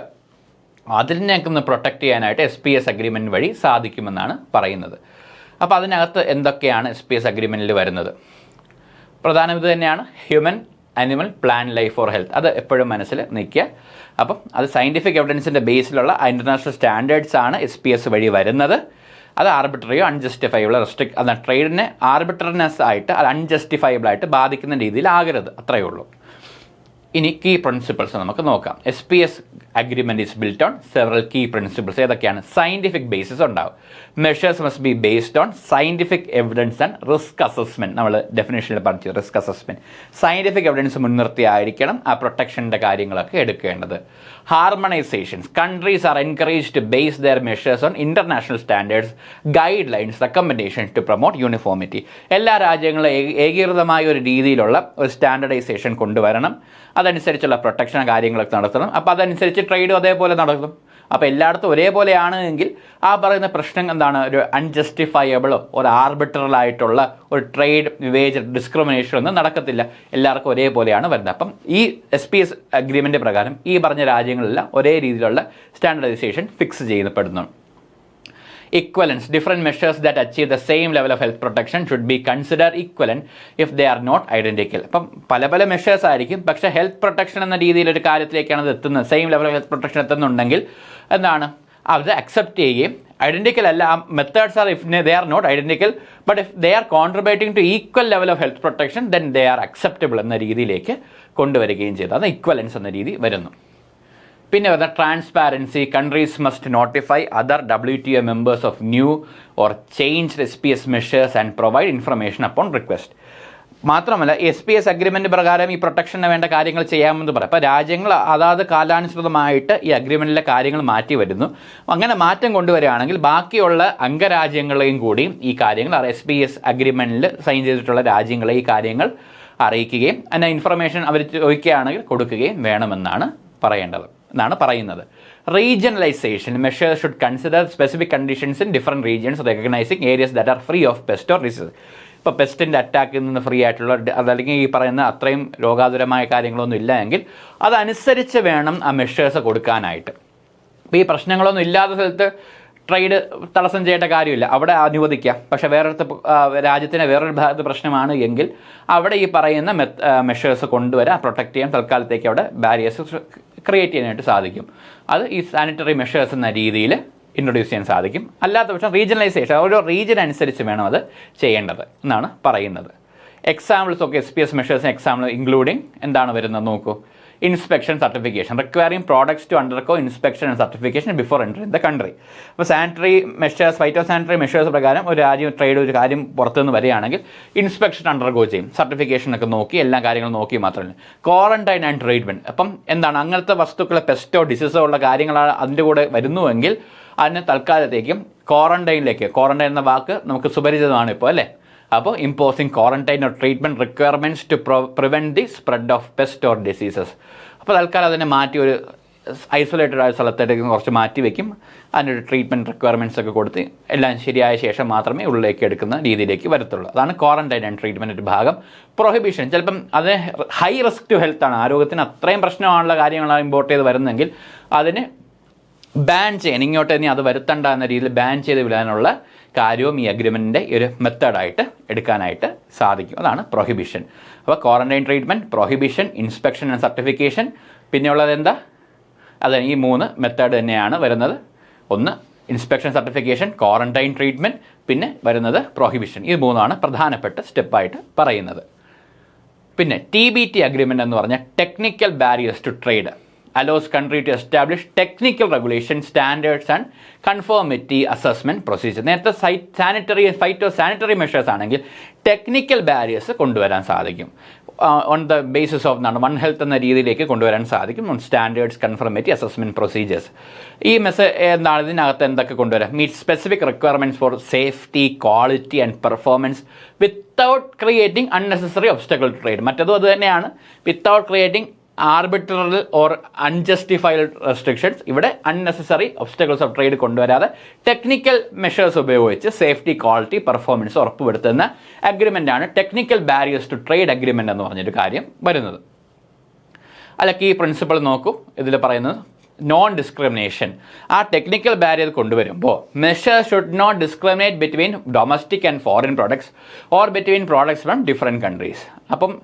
അതിനെയൊക്കെ ഒന്ന് പ്രൊട്ടക്റ്റ് ചെയ്യാനായിട്ട് SPS അഗ്രിമെൻറ്റ് വഴി സാധിക്കുമെന്നാണ് പറയുന്നത്. അപ്പോൾ അതിനകത്ത് എന്തൊക്കെയാണ് SPS അഗ്രിമെൻറ്റിൽ വരുന്നത്? പ്രധാനം ഇത് തന്നെയാണ്, human, animal, plant life or health. അത് എപ്പോഴും മനസ്സിൽ നിൽക്കുക. അപ്പം അത് സയൻറ്റിഫിക് എവിഡൻസിൻ്റെ ബേസിലുള്ള ഇൻ്റർനാഷണൽ സ്റ്റാൻഡേർഡ്സ് ആണ് SPS വഴി വരുന്നത്. അത് ആർബിട്രറിയോ അൺജസ്റ്റിഫൈബിളോ അത് ട്രേഡിനെ ആർബിട്രറിനെസ് ആയിട്ട് അത് അൺജസ്റ്റിഫൈബിളായിട്ട് ബാധിക്കുന്ന രീതിയിലാകരുത്, അത്രയേ ഉള്ളൂ. ഇനി കീ പ്രിൻസിപ്പിൾസ് നമുക്ക് നോക്കാം. SPS agreement is built on several key principles. ഏതൊക്കെയാണ്? സയൻറ്റിഫിക് ബേസിസ് ഉണ്ടാവും. Measures must be based on scientific evidence and risk assessment. നമ്മൾ ഡെഫിനേഷനിൽ പറഞ്ഞു റിസ്ക് അസസ്മെൻറ്റ്. സയൻറ്റിഫിക് എവിഡൻസ് മുൻനിർത്തിയായിരിക്കണം ആ പ്രൊട്ടക്ഷൻ്റെ കാര്യങ്ങളൊക്കെ എടുക്കേണ്ടത്. Harmonisations. Countries are encourage to base their measures on international standards, guidelines, recommendations to promote uniformity. എല്ലാ രാജ്യങ്ങളും ഏകീകൃതമായ ഒരു രീതിയിലുള്ള ഒരു സ്റ്റാൻഡർഡൈസേഷൻ കൊണ്ടുവരണം. അതനുസരിച്ചുള്ള പ്രൊട്ടക്ഷൻ കാര്യങ്ങളൊക്കെ നടത്തണം. അപ്പോൾ അതനുസരിച്ച് ട്രേഡും അതേപോലെ നടക്കും. അപ്പോൾ എല്ലായിടത്തും ഒരേപോലെയാണ് എങ്കിൽ ആ പറയുന്ന പ്രശ്നം എന്താണ്? ഒരു അൺജസ്റ്റിഫയബിളോ ഒരു ആർബിട്രലായിട്ടുള്ള ഒരു ട്രേഡ് ഡിസ്ക്രിമിനേഷൻ ഒന്നും നടക്കത്തില്ല. എല്ലാവർക്കും ഒരേപോലെയാണ് വരുന്നത്. അപ്പം ഈ SPS അഗ്രിമെൻ്റ് പ്രകാരം ഈ പറഞ്ഞ രാജ്യങ്ങളെല്ലാം ഒരേ രീതിയിലുള്ള സ്റ്റാൻഡർഡൈസേഷൻ ഫിക്സ് ചെയ്യപ്പെടുന്നു. Equivalence. Different measures that achieve the same level of health protection should be considered equivalent if they are not identical. അപ്പം പല മെഷേഴ്സ് ആയിരിക്കും, പക്ഷേ ഹെൽത്ത് പ്രൊട്ടക്ഷൻ എന്ന രീതിയിലൊരു കാര്യത്തിലേക്കാണ് അത് എത്തുന്നത്, same level of health protection എത്തുന്നുണ്ടെങ്കിൽ എന്താണ് അത് അക്സെപ്റ്റ് ചെയ്യുകയും ഐഡൻറ്റിക്കൽ അല്ല methods are if they are not identical but if they are contributing to equal level of health protection then they are acceptable എന്ന രീതിയിലേക്ക് കൊണ്ടുവരികയും ചെയ്തു. അത് ഇക്വലൻസ് എന്ന രീതി വരുന്നു. പിന്നെ വരുന്ന transparency. Countries must notify other WTO members of new or change SPS measures and provide information upon request. മാത്രമല്ല SPS അഗ്രിമെൻറ്റ് പ്രകാരം ഈ പ്രൊട്ടക്ഷന് വേണ്ട കാര്യങ്ങൾ ചെയ്യാമെന്ന് പറയാം. അപ്പോൾ രാജ്യങ്ങൾ അതാത് കാലാനുസൃതമായിട്ട് ഈ അഗ്രിമെൻറ്റിലെ കാര്യങ്ങൾ മാറ്റി വരുന്നു. അങ്ങനെ മാറ്റം കൊണ്ടുവരികയാണെങ്കിൽ ബാക്കിയുള്ള അംഗരാജ്യങ്ങളെയും കൂടി ഈ കാര്യങ്ങൾ SPS അഗ്രിമെൻറ്റിൽ സൈൻ ചെയ്തിട്ടുള്ള രാജ്യങ്ങളെ ഈ കാര്യങ്ങൾ അറിയിക്കുകയും അതിൻ്റെ ഇൻഫർമേഷൻ അവർ ചോദിക്കുകയാണെങ്കിൽ കൊടുക്കുകയും വേണമെന്നാണ് പറയുന്നത്. Regionalisation. Measures should consider specific conditions in different regions, recognising areas that are free of pest or disease. ഇപ്പോൾ പെസ്റ്റിൻ്റെ അറ്റാക്കിൽ നിന്ന് ഫ്രീ ആയിട്ടുള്ള അതല്ലെങ്കിൽ ഈ പറയുന്ന അത്രയും രോഗാതുരമായ കാര്യങ്ങളൊന്നും ഇല്ല എങ്കിൽ അതനുസരിച്ച് വേണം ആ മെഷേഴ്സ് കൊടുക്കാനായിട്ട്. അപ്പോൾ ഈ പ്രശ്നങ്ങളൊന്നും ഇല്ലാത്ത സ്ഥലത്ത് ട്രേഡ് തടസ്സം ചെയ്യേണ്ട കാര്യമില്ല, അവിടെ അനുവദിക്കാം. പക്ഷേ വേറൊരു രാജ്യത്തിന് വേറൊരു ഭാഗത്ത് പ്രശ്നമാണ് എങ്കിൽ അവിടെ ഈ പറയുന്ന മെഷേഴ്സ് കൊണ്ടുവരാൻ പ്രൊട്ടക്റ്റ് ചെയ്യാൻ തൽക്കാലത്തേക്ക് അവിടെ ബാരിയേഴ്സ് ക്രിയേറ്റ് ചെയ്യാനായിട്ട് സാധിക്കും. അത് ഈ സാനിറ്ററി മെഷേഴ്സ് എന്ന രീതിയിൽ ഇൻട്രൊഡ്യൂസ് ചെയ്യാൻ സാധിക്കും. അല്ലാത്ത പക്ഷം റീജിയണലൈസേഷൻ, ഓരോ റീജിയൻ അനുസരിച്ച് വേണം അത് ചെയ്യേണ്ടത് എന്നാണ് പറയുന്നത്. എക്സാമ്പിൾസ് ഒക്കെ SPS മെഷേഴ്സിന് എക്സാമ്പിൾ ഇൻക്ലൂഡിങ് എന്താണ് വരുന്നത് നോക്കൂ. inspection certification, requiring products to undergo inspection and certification before entering the country. അപ്പോൾ സാനിറ്ററി മെഷേഴ്സ്, ഫൈറ്റോസാനിറ്ററി മെഷേഴ്സ് പ്രകാരം ഒരു രാജ്യം ഒരു കാര്യം പുറത്തുനിന്ന് വരികയാണെങ്കിൽ ഇൻസ്പെക്ഷൻ അണ്ടർഗോ ചെയ്യും, സർട്ടിഫിക്കേഷനൊക്കെ നോക്കി എല്ലാ കാര്യങ്ങളും നോക്കി മാത്രമല്ല. ക്വാറന്റൈൻ ആൻഡ് ട്രീറ്റ്മെൻറ്റ്, അപ്പം എന്താണ് അങ്ങനത്തെ വസ്തുക്കൾ പെസ്റ്റോ ഡിസീസോ ഉള്ള കാര്യങ്ങളാണ് അതിൻ്റെ കൂടെ വരുന്നുവെങ്കിൽ അതിന് തൽക്കാലത്തേക്കും ക്വാറന്റൈനിലേക്ക്, ക്വാറന്റൈൻ എന്ന വാക്ക് നമുക്ക് സുപരിചിതമാണ് ഇപ്പോൾ അല്ലേ. അപ്പോൾ imposing quarantine or treatment requirements to prevent the spread of pest or diseases. അപ്പോൾ തൽക്കാലം അതിനെ മാറ്റി ഒരു ഐസൊലേറ്റഡ് ആയ സ്ഥലത്തേക്ക് കുറച്ച് മാറ്റി വയ്ക്കും, അതിനൊരു ട്രീറ്റ്മെൻറ്റ് റിക്വയർമെൻറ്റ്സ് ഒക്കെ കൊടുത്ത് എല്ലാം ശരിയായ ശേഷം മാത്രമേ ഉള്ളിലേക്ക് എടുക്കുന്ന രീതിയിലേക്ക് വരത്തുള്ളൂ. അതാണ് ക്വാറന്റൈൻ ആൻഡ് ട്രീറ്റ്മെൻറ്റ് ഒരു ഭാഗം. പ്രൊഹിബിഷൻ, ചിലപ്പം അത് ഹൈ റിസ്ക് ടു ഹെൽത്താണ്, ആരോഗ്യത്തിന് അത്രയും പ്രശ്നമാണുള്ള കാര്യങ്ങളാണ് ഇമ്പോർട്ട് ചെയ്ത് വരുന്നെങ്കിൽ അതിന് ബാൻ ചെയ്യാൻ, ഇങ്ങോട്ട് ഇനി അത് വരുത്തണ്ട എന്ന രീതിയിൽ ബാൻ ചെയ്ത് വിടാനുള്ള കാര്യവും ഈ അഗ്രിമെൻറ്റിൻ്റെ ഒരു മെത്തേഡായിട്ട് എടുക്കാനായിട്ട് സാധിക്കും. അതാണ് പ്രൊഹിബിഷൻ. അപ്പോൾ quarantine treatment, prohibition, inspection and certification, പിന്നെയുള്ളത് എന്താ, അത് ഈ 3 മെത്തേഡ് തന്നെയാണ് വരുന്നത്. ഒന്ന് ഇൻസ്പെക്ഷൻ, സർട്ടിഫിക്കേഷൻ, ക്വാറന്റൈൻ ട്രീറ്റ്മെൻറ്റ്, പിന്നെ വരുന്നത് പ്രൊഹിബിഷൻ. ഇത് 3 പ്രധാനപ്പെട്ട സ്റ്റെപ്പായിട്ട് പറയുന്നത്. പിന്നെ TBT അഗ്രിമെൻ്റ് എന്ന് പറഞ്ഞാൽ technical barriers to trade allows country to establish technical regulation standards and conformity assessment procedure. നേരത്തെ സാനിറ്ററി ഫൈറ്റോസാനിറ്ററി മെഷേഴ്സ് ആണെങ്കിൽ ടെക്നിക്കൽ ബാരിയേഴ്സ് കൊണ്ടുവരാൻ സാധിക്കും. On the basis of one health എന്ന രീതിയിലേക്ക് കൊണ്ടുവരാൻ സാധിക്കും. On standards, conformity, assessment procedures. ഈ എന്താണ് ഇതിനകത്ത് എന്തൊക്കെ കൊണ്ടുവരാം? Meet specific requirements for safety, quality and performance without creating unnecessary obstacle to trade. മറ്റതും അത് തന്നെയാണ്, without creating arbitrary or unjustified restrictions. ഇവിടെ അൺനെസസറി ഒബ്സ്റ്റക്കിൾസ് ഓഫ് ട്രേഡ് കൊണ്ടുവരാതെ ടെക്നിക്കൽ മെഷേഴ്സ് ഉപയോഗിച്ച് സേഫ്റ്റി, ക്വാളിറ്റി, പെർഫോമൻസ് ഉറപ്പുവരുത്തുന്ന അഗ്രിമെൻ്റാണ് technical barriers to trade agreement എന്ന് പറഞ്ഞൊരു കാര്യം വരുന്നത്. അല്ല, കീ പ്രിൻസിപ്പിൾ നോക്കൂ. ഇതിൽ പറയുന്നത് നോൺ ഡിസ്ക്രിമിനേഷൻ. ആ ടെക്നിക്കൽ ബാരിയർ കൊണ്ടുവരുമ്പോൾ measure should not discriminate between domestic and foreign products or between products from different countries. അപ്പം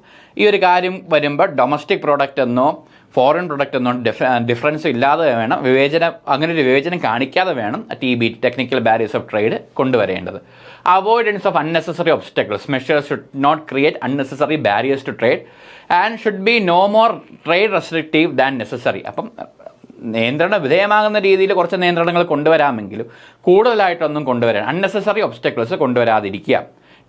ഈ ഒരു കാര്യം വരുമ്പോൾ ഡൊമസ്റ്റിക് പ്രോഡക്റ്റ് എന്നോ ഫോറിൻ പ്രൊഡക്റ്റ് എന്നോ ഡിഫറൻസ് ഇല്ലാതെ വേണം, അങ്ങനെ ഒരു വിവേചനം കാണിക്കാതെ വേണം TBT technical barriers of trade കൊണ്ടുവരേണ്ടത്. Avoidance of unnecessary obstacles. Measures should not create unnecessary barriers to trade and should be no more trade restrictive than necessary. അപ്പം നിയന്ത്രണ വിധേയമാകുന്ന രീതിയിൽ കുറച്ച് നിയന്ത്രണങ്ങൾ കൊണ്ടുവരാമെങ്കിലും കൂടുതലായിട്ടൊന്നും കൊണ്ടുവരാൻ, അൺനെസസറി ഒബ്സ്റ്റക്കിൾസ് കൊണ്ടുവരാതിരിക്കുക.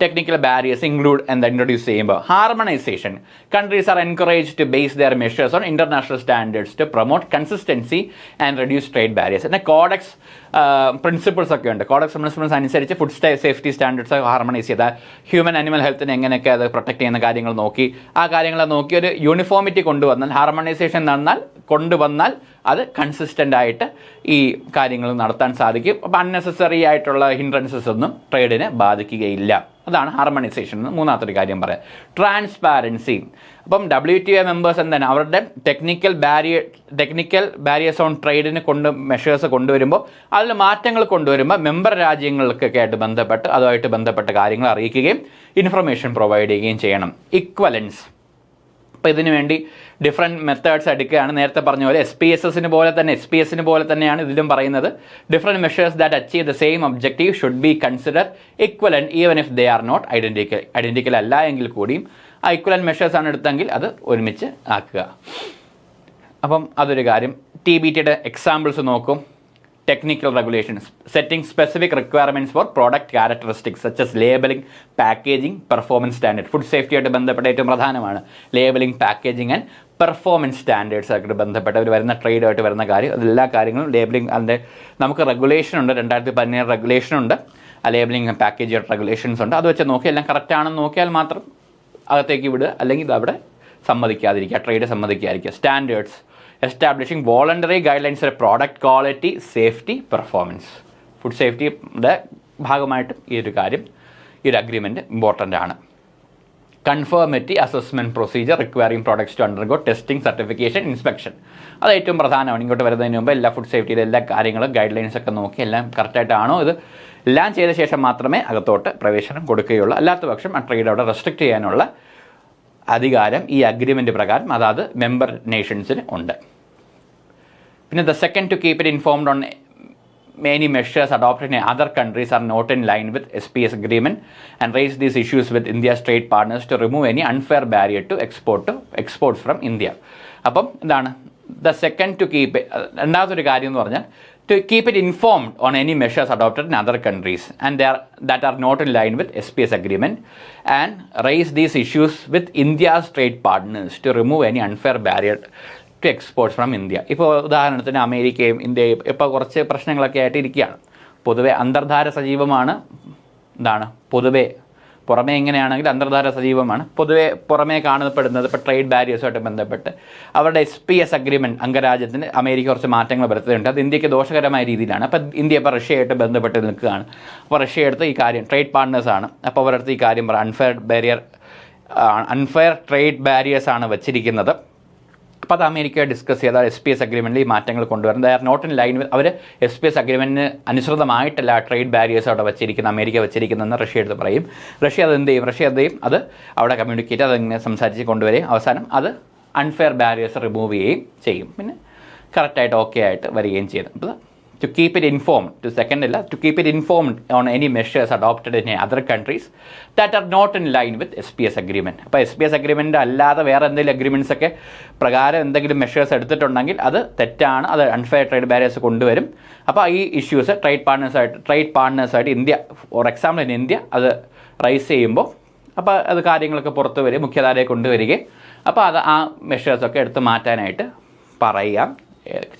ടെക്നിക്കൽ ബാരിയേഴ്സ് ഇൻട്രൊഡ്യൂസ് ചെയ്യുമ്പോൾ harmonisation. Countries are encourage to base their measures on international standards to promote consistency and reduce trade barriers. പിന്നെ കോഡക്സ് പ്രിൻസിപ്പിൾസ് ഒക്കെ ഉണ്ട്. കോഡക്സ് പ്രിൻസിപ്പിൾസ് അനുസരിച്ച് ഫുഡ് സേഫ്റ്റി സ്റ്റാൻഡേർഡ്സ് ഹാർമണൈസ് ചെയ്താൽ ഹ്യൂമൻ ആനിമൽ ഹെൽത്തിനെ എങ്ങനെയൊക്കെ അത് പ്രൊട്ടക്ട് ചെയ്യുന്ന കാര്യങ്ങൾ നോക്കി, ആ കാര്യങ്ങളെ നോക്കി ഒരു യൂണിഫോമിറ്റി കൊണ്ടുവന്നാൽ, ഹാർമണൈസേഷൻ കൊണ്ടുവന്നാൽ അത് കൺസിസ്റ്റൻ്റ് ആയിട്ട് ഈ കാര്യങ്ങൾ നടത്താൻ സാധിക്കും. അപ്പോൾ അൺനെസസറി ആയിട്ടുള്ള ഹിൻഡ്രൻസസ് ഒന്നും ട്രേഡിനെ ബാധിക്കുകയില്ല. അതാണ് ഹാർമണൈസേഷൻ എന്ന് മൂന്നാമത്തെ കാര്യം പറയാം. ട്രാൻസ്പാരൻസി. അപ്പം WTO മെമ്പേഴ്സ് എന്താണ് അവരുടെ ടെക്നിക്കൽ ബാരിയേഴ്സ് ഓൺ ട്രേഡിന് മെഷേഴ്സ് കൊണ്ടുവരുമ്പോൾ അതിൽ മാറ്റങ്ങൾ കൊണ്ടുവരുമ്പോൾ മെമ്പർ രാജ്യങ്ങൾക്കൊക്കെ ആയിട്ട് ബന്ധപ്പെട്ട് അതുമായിട്ട് ബന്ധപ്പെട്ട കാര്യങ്ങൾ അറിയിക്കുകയും ഇൻഫർമേഷൻ പ്രൊവൈഡ് ചെയ്യുകയും ചെയ്യണം. ഇക്വലൻസ്. അപ്പോൾ ഇതിനു വേണ്ടി ഡിഫറെൻറ്റ് മെത്തേഡ്സ് എടുക്കുകയാണ്. നേരത്തെ പറഞ്ഞ പോലെ SPSന് പോലെ തന്നെയാണ് ഇതിലും പറയുന്നത്. Different measures that achieve the same objective should be consider equivalent even if they are not identical അല്ല എങ്കിൽ കൂടിയും ആ ഇക്വലൻറ്റ് മെഷേഴ്സ് ആണ് എടുത്തെങ്കിൽ അത് ഒരുമിച്ച് ആക്കുക. അപ്പം അതൊരു കാര്യം. TBTയുടെ എക്സാമ്പിൾസ് നോക്കും. Technical regulations setting specific requirements for product characteristics such as labelling, packaging, performance standard. Food സേഫ്റ്റിയായിട്ട് ബന്ധപ്പെട്ട ഏറ്റവും പ്രധാനമാണ് labelling, packaging and performance standards ആയിട്ട് ബന്ധപ്പെട്ട ഒരു വരുന്ന ട്രേഡായിട്ട് വരുന്ന കാര്യം. അതെല്ലാ കാര്യങ്ങളും ലേബലിംഗ്, അതിൻ്റെ നമുക്ക് റെഗുലേഷനുണ്ട്, 2017 റെഗുലേഷനുണ്ട്. ആ ലേബലിംഗ് പാക്കേജ് റെഗുലേഷൻസ് ഉണ്ട്. അത് വെച്ച് നോക്കി എല്ലാം കറക്റ്റ് ആണെന്ന് നോക്കിയാൽ മാത്രം അകത്തേക്ക് വിടുക, അല്ലെങ്കിൽ ഇത് അവിടെ സമ്മതിക്കാതിരിക്കുക, ട്രേഡ് സമ്മതിക്കാതിരിക്കുക. Standards establishing voluntary guidelines for product quality, safety, performance. Food സേഫ്റ്റിയുടെ ഭാഗമായിട്ട് ഈ ഒരു കാര്യം, ഈ ഒരു അഗ്രിമെൻറ്റ് ഇമ്പോർട്ടൻ്റ് ആണ്. Conformity assessment procedure requiring products to undergo testing, certification, inspection. അത് ഏറ്റവും പ്രധാനമാണ്. ഇങ്ങോട്ട് വരുന്നതിന് മുമ്പ് എല്ലാ ഫുഡ് സേഫ്റ്റിയുടെ എല്ലാ കാര്യങ്ങളും ഗൈഡ് ലൈൻസ് ഒക്കെ നോക്കി എല്ലാം കറക്റ്റായിട്ടാണോ ഇത് എല്ലാം ചെയ്ത ശേഷം മാത്രമേ അകത്തോട്ട് പ്രവേശനം കൊടുക്കുകയുള്ളൂ. അല്ലാത്ത പക്ഷം ആ ട്രേഡ് അവിടെ റെസ്ട്രിക്റ്റ് ചെയ്യാനുള്ള അധികാരം ഈ അഗ്രിമെൻറ്റ് പ്രകാരം അതാത് മെമ്പർ നേഷൻസിന് ഉണ്ട്. പിന്നെ the second to keep it informed on many measures adopted in other countries are not in line with SPS agreement and raise these issues with India's trade partners to remove any unfair barrier to exports from India. അപ്പം എന്താണ് ദ സെക്കൻഡ് ടു കീപ്പ്, രണ്ടാമതൊരു കാര്യം എന്ന് പറഞ്ഞാൽ to keep it informed on any measures adopted in other countries and that are not in line with SPS agreement, and raise these issues with India's trade partners to remove any unfair barrier to exports from India. ഇപ്പോൾ ഉദാഹരണത്തിന് അമേരിക്കയും ഇന്ത്യയും ഇപ്പോൾ കുറച്ച് പ്രശ്നങ്ങളൊക്കെ ആയിട്ട് ഇരിക്കുകയാണ്. പൊതുവെ അന്തർധാര സജീവമാണ്. എന്താണ് പൊതുവെ പുറമേ എങ്ങനെയാണെങ്കിൽ അന്തർധാര സജീവമാണ്. പൊതുവെ പുറമേ കാണപ്പെടുന്നത് ഇപ്പോൾ ട്രേഡ് ബാരിയേഴ്സുമായിട്ട് ബന്ധപ്പെട്ട് അവരുടെ SPS അഗ്രിമെൻറ്റ് അംഗരാജ്യത്തിന് അമേരിക്ക കുറച്ച് മാറ്റങ്ങൾ വരുത്തുന്നുണ്ട്. അത് ഇന്ത്യക്ക് ദോഷകരമായ രീതിയിലാണ്. അപ്പോൾ ഇന്ത്യ ഇപ്പോൾ റഷ്യയായിട്ട് ബന്ധപ്പെട്ട് നിൽക്കുകയാണ്. അപ്പോൾ റഷ്യ എടുത്ത് ഈ കാര്യം ട്രേഡ് പാർട്ട്നേഴ്സാണ്. അപ്പോൾ അവരടുത്ത് ഈ കാര്യം അൺഫെയർ ട്രേഡ് ബാരിയേഴ്സാണ് വച്ചിരിക്കുന്നത്. അപ്പോൾ അത് അമേരിക്ക ഡിസ്കസ് ചെയ്താൽ SPS അഗ്രിമെൻറ്റിൽ ഈ മാറ്റങ്ങൾ കൊണ്ടുവരുന്നത് they are not in line with, അവർ SPS അഗ്രിമെൻറ്റിന് അനുസൃതമായിട്ടല്ല ട്രേഡ് ബാരിയേഴ്സ് അവിടെ വെച്ചിരിക്കുന്നത്, അമേരിക്ക വെച്ചിരിക്കുന്നതെന്ന് റഷ്യ എടുത്ത് പറയും. റഷ്യ അത് എന്ത് ചെയ്യും? അത് അവിടെ കമ്മ്യൂണിക്കേറ്റ് അതിങ്ങനെ സംസാരിച്ച് കൊണ്ടുവരികയും അവസാനം അത് അൺഫെയർ ബാരിയേഴ്സ് റിമൂവ് ചെയ്യുകയും ചെയ്യും. പിന്നെ കറക്റ്റായിട്ട് ഓക്കെ ആയിട്ട് വരികയും ചെയ്യുന്നു. അപ്പോൾ to keep it informed, to keep it informed on any measures adopted in other countries that are not in line with SPS agreement. അപ്പോൾ SPS agreement അല്ലാതെ വേറെ എന്തെങ്കിലും അഗ്രിമെൻറ്റ്സ് ഒക്കെ പ്രകാരം എന്തെങ്കിലും മെഷേഴ്സ് എടുത്തിട്ടുണ്ടെങ്കിൽ അത് തെറ്റാണ്, അത് അൺഫെയർ ട്രേഡ് ബാരിയേഴ്സ് കൊണ്ടുവരും. അപ്പോൾ ഈ ഇഷ്യൂസ് ട്രേഡ് പാർട്ട്നേഴ്സായിട്ട് ഇന്ത്യ, ഫോർ എക്സാമ്പിൾ ഇന്ത്യ അത് റൈസ് ചെയ്യുമ്പോൾ അപ്പോൾ അത് കാര്യങ്ങളൊക്കെ പുറത്ത് വരും, മുഖ്യധാരയെ കൊണ്ടുവരികയും അപ്പോൾ അത് ആ മെഷേഴ്സൊക്കെ എടുത്ത് മാറ്റാനായിട്ട്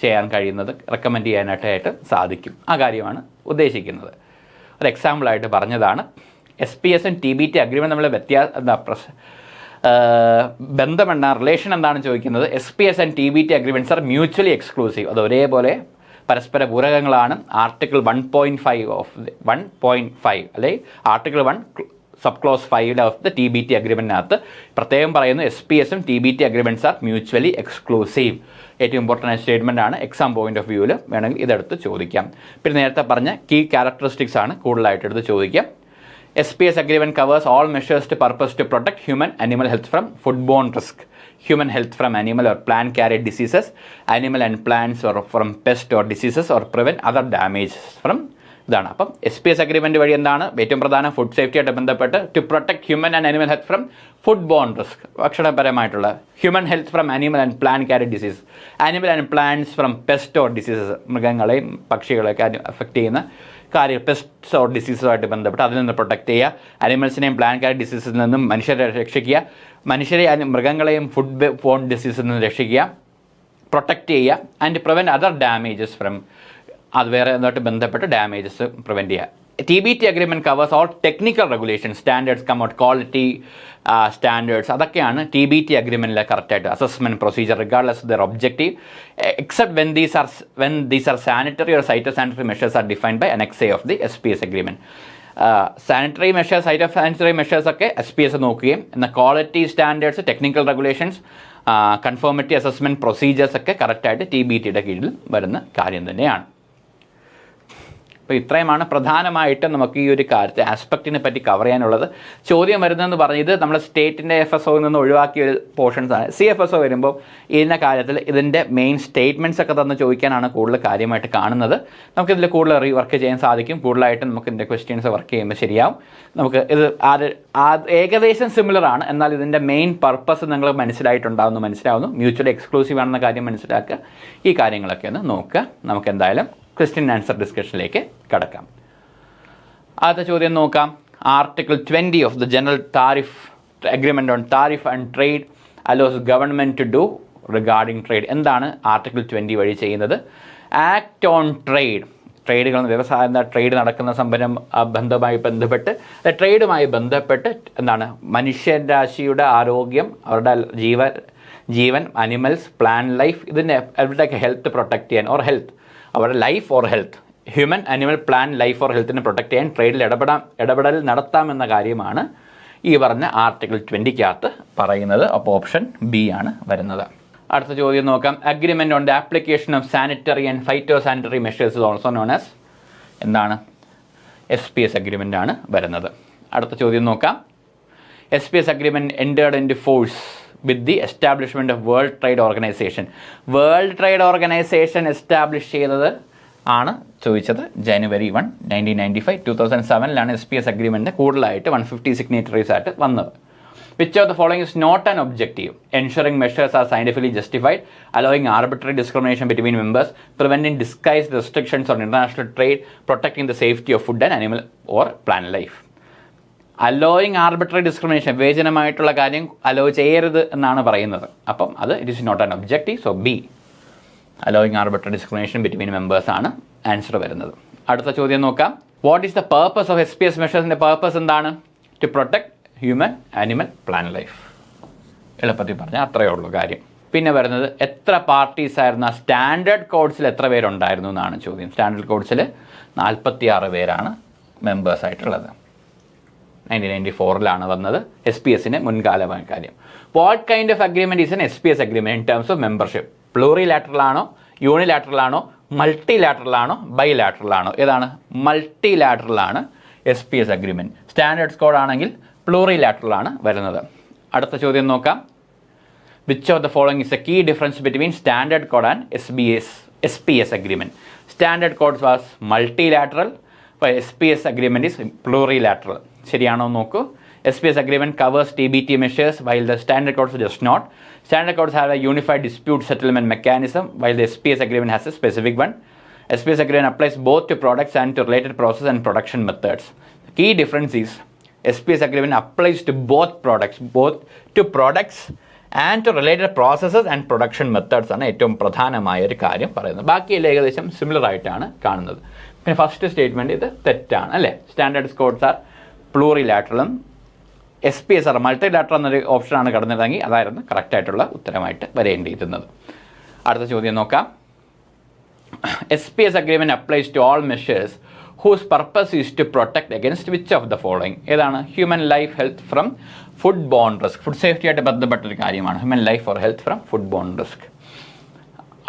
ചെയ്യാൻ കഴിയുന്നത്, റെക്കമെൻഡ് ചെയ്യാനായിട്ട് സാധിക്കും. ആ കാര്യമാണ് ഉദ്ദേശിക്കുന്നത്. ഒരു എക്സാമ്പിളായിട്ട് പറഞ്ഞതാണ്. SPS and TBT അഗ്രിമെൻറ്റ് നമ്മൾ ബന്ധം റിലേഷൻ എന്താണ് ചോദിക്കുന്നത്. SPS and TBT agreements R mutually exclusive. അത് ഒരേപോലെ പരസ്പര പൂരകങ്ങളാണ്. ആർട്ടിക്കിൾ 1.5 അല്ലെങ്കിൽ article 1 sub close 5 of the TBT അഗ്രിമെൻറ്റിനകത്ത് പ്രത്യേകം പറയുന്നു SPS ഉം TBT agreements R mutually exclusive. ഏറ്റവും ഇമ്പോർട്ടൻ്റ് സ്റ്റേറ്റ്മെൻ്റ് ആണ്. എക്സാം പോയിന്റ് ഓഫ് വ്യൂവിൽ വേണമെങ്കിൽ ഇതെടുത്ത് ചോദിക്കാം. പിന്നെ നേരത്തെ പറഞ്ഞ കീ ക്യാരക്ടറിസ്റ്റിക്സ് ആണ് കൂടുതലായിട്ട് എടുത്ത് ചോദിക്കാം. SPS agreement covers all measures to purpose to protect human animal health from foodborne risk, human health from animal or plant carried diseases, animal and plants or from pest or diseases, or prevent other damage from ഇതാണ്. അപ്പം SPS അഗ്രിമെൻറ്റ് വഴി എന്താണ് ഏറ്റവും പ്രധാനം ഫുഡ് സേഫ്റ്റിയായിട്ട് ബന്ധപ്പെട്ട് to protect human and animal health from food borne risk, ഭക്ഷണപരമായിട്ടുള്ള human health from animal and plant carried disease, animal and plants from pest or diseases, മൃഗങ്ങളെയും പക്ഷികളെയൊക്കെ അഫക്റ്റ് ചെയ്യുന്ന കാര്യം പെസ്റ്റ് ഓർ ഡിസീസുമായിട്ട് ബന്ധപ്പെട്ട് അതിൽ നിന്ന് പ്രൊട്ടക്റ്റ് ചെയ്യുക, അനിമൽസിനെയും പ്ലാന്റ് ക്യാരിഡ് ഡിസീസിൽ നിന്നും മനുഷ്യരെ രക്ഷിക്കുക, മൃഗങ്ങളെയും ഫുഡ് ബോൺ ഡിസീസിൽ നിന്ന് രക്ഷിക്കുക, പ്രൊട്ടക്റ്റ് ചെയ്യുക, and prevent other damages from, അത് വേറെ എന്തുമായിട്ട് ബന്ധപ്പെട്ട് ഡാമേജസ് പ്രിവെൻറ്റ് ചെയ്യുക. TBT agreement covers all technical regulations, standards come out, quality standards, അതൊക്കെയാണ് TBT അഗ്രിമെൻറ്റിലെ കറക്റ്റായിട്ട് assessment procedure regardless of their objective, except when these are sanitary or phytosanitary measures are defined by annex A of the SPS agreement. Sanitary measures, phytosanitary measures ഒക്കെ SPS നോക്കുകയും എന്നാൽ quality standards, technical regulations, conformity assessment procedures ഒക്കെ കറക്റ്റായിട്ട് TBTയുടെ കീഴിൽ വരുന്ന കാര്യം തന്നെയാണ്. അപ്പോൾ ഇത്രയുമാണ് പ്രധാനമായിട്ടും നമുക്ക് ഈ ഒരു കാര്യത്തെ ആസ്പെക്റ്റിനെ പറ്റി കവർ ചെയ്യാനുള്ളത്. ചോദ്യം വരുന്നതെന്ന് പറഞ്ഞാൽ ഇത് നമ്മൾ സ്റ്റേറ്റിൻ്റെ FSOയിൽ നിന്ന് ഒഴിവാക്കിയ ഒരു പോർഷൻസാണ്. CFSO വരുമ്പോൾ ഇതിൻ്റെ കാര്യത്തിൽ ഇതിൻ്റെ മെയിൻ സ്റ്റേറ്റ്മെൻറ്റ്സ് ഒക്കെ തന്ന് ചോദിക്കാനാണ് കൂടുതൽ കാര്യമായിട്ട് കാണുന്നത്. നമുക്കിതിൽ കൂടുതൽ വർക്ക് ചെയ്യാൻ സാധിക്കും. കൂടുതലായിട്ട് നമുക്ക് ഇതിൻ്റെ ക്വസ്റ്റ്യൻസ് വർക്ക് ചെയ്യുമ്പോൾ ശരിയാവും. നമുക്ക് ഇത് ഏകദേശം സിമിലർ ആണ്, എന്നാൽ ഇതിൻ്റെ മെയിൻ പർപ്പസ് നിങ്ങൾ മനസ്സിലാവുന്നു. മ്യൂച്വലി എക്സ്ക്ലൂസീവ് ആണെന്ന കാര്യം മനസ്സിലാക്കുക. ഈ കാര്യങ്ങളൊക്കെ ഒന്ന് നോക്കുക. നമുക്ക് എന്തായാലും ക്വസ്റ്റ്യൻ ആൻസർ ഡിസ്കഷനിലേക്ക് കടക്കാം. ആദ്യത്തെ ചോദ്യം നോക്കാം. Article 20 of the general tariff agreement on tariff and trade allows government to do regarding trade. എന്താണ് ആർട്ടിക്കിൾ 20 വഴി ചെയ്യുന്നത്? ആക്ട് ഓൺ ട്രേഡുകൾ, വ്യവസായം, ട്രേഡ് നടക്കുന്ന ബന്ധവുമായി ബന്ധപ്പെട്ട് ട്രേഡുമായി ബന്ധപ്പെട്ട് എന്താണ് മനുഷ്യരാശിയുടെ ആരോഗ്യം, അവരുടെ ജീവൻ, അനിമൽസ്, പ്ലാന്റ് ലൈഫ്, ഇതിൻ്റെ അവരുടെയൊക്കെ ഹെൽത്ത് പ്രൊട്ടക്റ്റ് ചെയ്യാൻ, ഓർ ഹെൽത്ത് അവരുടെ life or health, human, animal, plant life or ഹെൽത്തിനെ പ്രൊട്ടക്റ്റ് ചെയ്യാൻ ട്രേഡിൽ ഇടപെടൽ നടത്താമെന്ന കാര്യമാണ് ഈ പറഞ്ഞ ആർട്ടിക്കിൾ 20 പറയുന്നത്. അപ്പോൾ ഓപ്ഷൻ B ആണ് വരുന്നത്. അടുത്ത ചോദ്യം നോക്കാം. Agreement on the application of sanitary and phyto sanitary measures also known as എന്താണ്? SPS അഗ്രിമെൻ്റ് ആണ് വരുന്നത്. അടുത്ത ചോദ്യം നോക്കാം. SPS agreement entered in to force with the establishment of World Trade Organization. World trade organization establish ചെയ്തത് ആണ് ചോദിച്ചത് January 1, 1995. 2007 SPS അഗ്രിമെൻറ്റ് കൂടുതലായിട്ട് 150 സിഗ്നേറ്ററീസ് ആയിട്ട് വന്നത്. Which of the following is not an objective? Ensuring measures are scientifically justified, allowing arbitrary discrimination between members, preventing disguised restrictions on international trade, protecting the safety of food and animal or plant life. Allowing arbitrary discrimination, വിവേചനമായിട്ടുള്ള കാര്യം അലോ ചെയ്യരുത് എന്നാണ് പറയുന്നത്. അപ്പം അത് it is not an objective. So B, allowing arbitrary discrimination between members ആണ് ആൻസർ വരുന്നത്. അടുത്ത ചോദ്യം നോക്കാം. What is the purpose of SPS മെഷേഴ്സിൻ്റെ പർപ്പസ് എന്താണ്? To protect human, animal, plant life. എളുപ്പത്തിൽ പറഞ്ഞാൽ അത്രയേ ഉള്ളൂ കാര്യം. പിന്നെ വരുന്നത് എത്ര പാർട്ടീസ് ആയിരുന്നു? സ്റ്റാൻഡേർഡ് കോഡ്സിൽ എത്ര പേരുണ്ടായിരുന്നു എന്നാണ് ചോദ്യം. സ്റ്റാൻഡേർഡ് കോഡ്സിൽ 46 പേരാണ് മെമ്പേഴ്സ് ആയിട്ടുള്ളത്. 1994 വന്നത്. SPS മുൻകാലമായ കാര്യം. What kind of agreement is an SPS agreement in terms of membership? Plurilateral ആണോ, യൂണിലാറ്ററൽ ആണോ, മൾട്ടിലാറ്ററൽ ആണോ, ബൈലാറ്ററൽ ആണോ? ഏതാണ്? മൾട്ടിലാറ്ററൽ ആണ് SPS അഗ്രിമെൻറ്റ്. സ്റ്റാൻഡേർഡ്സ് കോഡ് ആണെങ്കിൽ പ്ലൂറിലാറ്ററൽ ആണ് വരുന്നത്. അടുത്ത ചോദ്യം നോക്കാം. Which of the following is a key difference between standard code and SPS agreement? Standard codes was multilateral, SPS agreement is plurilateral. ശരിയാണോ നോക്കൂ. SPS agreement covers TBT measures while the standard codes does not. Standard codes have a unified dispute settlement mechanism while the SPS agreement has a specific one. SPS agreement applies both to products and to related process and production methods. The key difference is SPS agreement applies to both to products and to related processes and production methods ആണ് ഏറ്റവും പ്രധാനമായ ഒരു കാര്യം പറയുന്നത്. ബാക്കിയെല്ലാം ഏകദേശം സിമിലർ ആയിട്ടാണ് കാണുന്നത്. പിന്നെ ഫസ്റ്റ് സ്റ്റേറ്റ്മെൻറ്റ് ഇത് തെറ്റാണ് അല്ലേ. സ്റ്റാൻഡേർഡ് കോഡ്സ് ആർ പ്ലൂറിലാറ്ററലും SPS ആർ മൾട്ടിലാറ്ററൽ എന്നൊരു ഓപ്ഷനാണ് കടന്നിരുന്നെങ്കിൽ അതായിരുന്നു കറക്റ്റായിട്ടുള്ള ഉത്തരമായിട്ട് വരേണ്ടിയിരുന്നത്. അടുത്ത ചോദ്യം നോക്കാം. SPS agreement applies to all measures whose purpose is to protect against which of the following? ഏതാണ്? Human life, health from food borne risk. Food safety ആയിട്ട് ബന്ധപ്പെട്ടൊരു കാര്യമാണ് human life or health from food borne risk.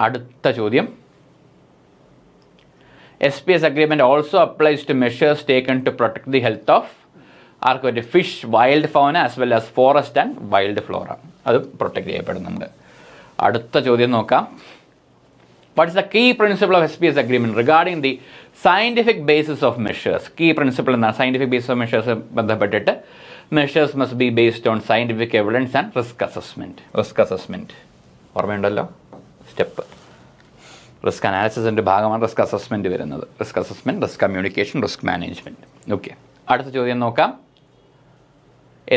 അടുത്ത ചോദ്യം. SPS agreement also applies to measures taken to protect the health of ആർക്ക് പറ്റും? Fish, wild fauna as well as forest and wild flora. അത് പ്രൊട്ടക്ട് ചെയ്യപ്പെടുന്നുണ്ട്. അടുത്ത ചോദ്യം നോക്കാം. What is the key principle of SPS agreement regarding the scientific basis of measures? Key principle എന്താണ്? സയൻറ്റിഫിക് ബേസിസ് ഓഫ് മെഷേഴ്സ് ബന്ധപ്പെട്ടിട്ട് measures must be based on scientific evidence and risk assessment. ഓർമ്മയുണ്ടല്ലോ സ്റ്റെപ്പ്. റിസ്ക് അനാലിസിസിൻ്റെ ഭാഗമാണ് റിസ്ക് അസസ്മെൻറ്റ് വരുന്നത്. Risk assessment, risk communication, risk management. Okay, അടുത്ത ചോദ്യം നോക്കാം.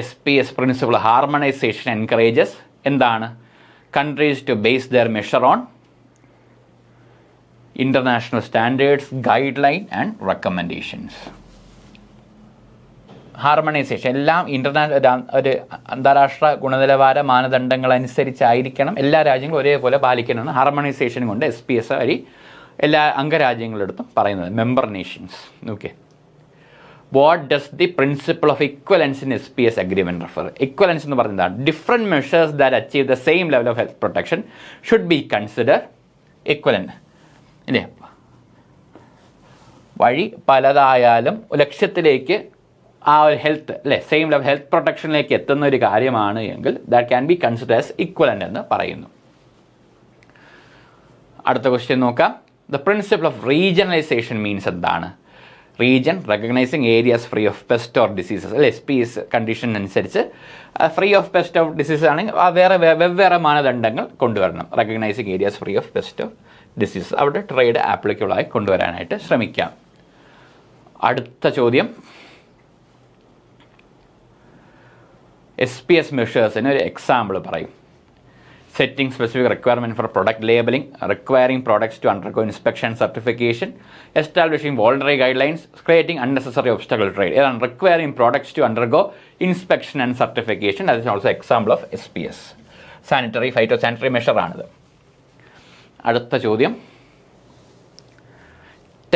SPS പ്രിൻസിപ്പിൾ ഹാർമണൈസേഷൻ എൻകറേജസ് എന്താണ്? Countries to base their measure on international standards, guideline and recommendations. Harmonisation എല്ലാം ഒരു അന്താരാഷ്ട്ര ഗുണനിലവാര മാനദണ്ഡങ്ങൾ അനുസരിച്ചായിരിക്കണം എല്ലാ രാജ്യങ്ങളും ഒരേപോലെ പാലിക്കണമെന്ന് ഹാർമണൈസേഷൻ കൊണ്ട് SPS വഴി എല്ലാ അംഗരാജ്യങ്ങളെടുത്തും പറയുന്നത്. Member Nations. Okay, what does the principle of ഇക്വലൻസ് in SPS agreement refer? ഇക്വലൻസ് എന്ന് പറയുന്നതാണ് different measures that achieve the same level of health protection should be consider equivalent. ഇല്ലേ, വഴി പലതായാലും ലക്ഷ്യത്തിലേക്ക് ആ ഒരു ഹെൽത്ത് അല്ലേ സെയിം ലെവൽ ഹെൽത്ത് പ്രൊട്ടക്ഷനിലേക്ക് എത്തുന്ന ഒരു കാര്യമാണ് എങ്കിൽ that can be consider as equivalent എന്ന് പറയുന്നു. അടുത്ത ക്വസ്റ്റ്യൻ നോക്കാം. The principle of regionalization means എന്താണ്? Region recognizing areas free of pest or diseases അല്ലെ. SPS കണ്ടീഷൻ അനുസരിച്ച് free of pest of diseases ആണെങ്കിൽ വേറെ വെവ്വേറെ മാനദണ്ഡങ്ങൾ കൊണ്ടുവരണം. Recognizing areas free of pest of diseases അവിടെ ട്രേഡ് ആപ്ലിക്കബിളായി കൊണ്ടുവരാനായിട്ട് ശ്രമിക്കാം. അടുത്ത ചോദ്യം. SPS മെഷേഴ്സിന് ഒരു എക്സാമ്പിൾ പറയും. setting specific requirement for product labeling, requiring products to undergo inspection certification, establishing voluntary guidelines, creating unnecessary obstacle trade. And requiring products to undergo inspection and certification, that is also example of SPS. Sanitary, phytosanitary measure ആണിത്. അടുത്ത ചോദ്യം.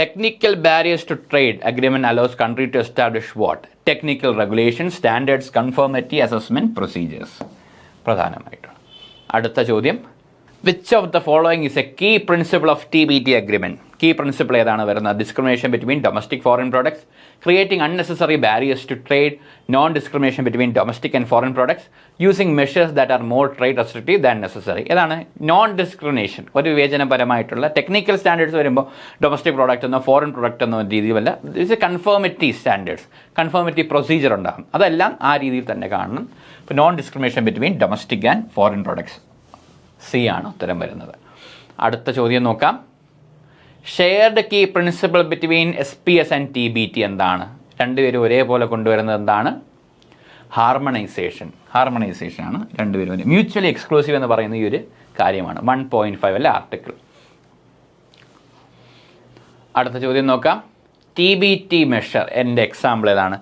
Technical barriers to trade agreement allows country to establish what? Technical regulations, standards, conformity assessment procedures. പ്രധാനമായിട്ടാണ്. അടുത്ത ചോദ്യം. Which of the following is a key principle of TBT agreement? Key principle ഏതാണ് വരുന്നത്? Discrimination between domestic foreign products, creating unnecessary barriers to trade, non discrimination between domestic and foreign products, using measures that are more trade restrictive than necessary. ഏതാണ് നോൺ ഡിസ്ക്രിമിനേഷൻ? ഒരു വിവേചനപരമായിട്ടുള്ള ടെക്നിക്കൽ സ്റ്റാൻഡേർഡ്സ് വരുമ്പോൾ ഡൊമസ്റ്റിക് പ്രോഡക്റ്റ് എന്നോ ഫോറിൻ പ്രോഡക്റ്റ് എന്നോ രീതിയിലല്ല, it's a conformity standards, conformity procedure ഉണ്ടാകും. അതെല്ലാം ആ രീതിയിൽ തന്നെ കാണണം. ഇപ്പോൾ non discrimination between domestic and foreign products, C ആണ് ഉത്തരം വരുന്നത്. അടുത്ത ചോദ്യം നോക്കാം. Shared key principle between SPS and TBT എന്താണ്? രണ്ടുപേരും ഒരേപോലെ കൊണ്ടുവരുന്നത് എന്താണ്? ഹാർമണൈസേഷൻ ആണ്. രണ്ടുപേരും മ്യൂച്വലി എക്സ്ക്ലൂസീവ് എന്ന് പറയുന്ന ഈ ഒരു കാര്യമാണ്. 1.5 അല്ലെ ആർട്ടിക്കിൾ. അടുത്ത ചോദ്യം നോക്കാം. TBT മെഷർ എൻ്റെ എക്സാമ്പിൾ ഏതാണ്?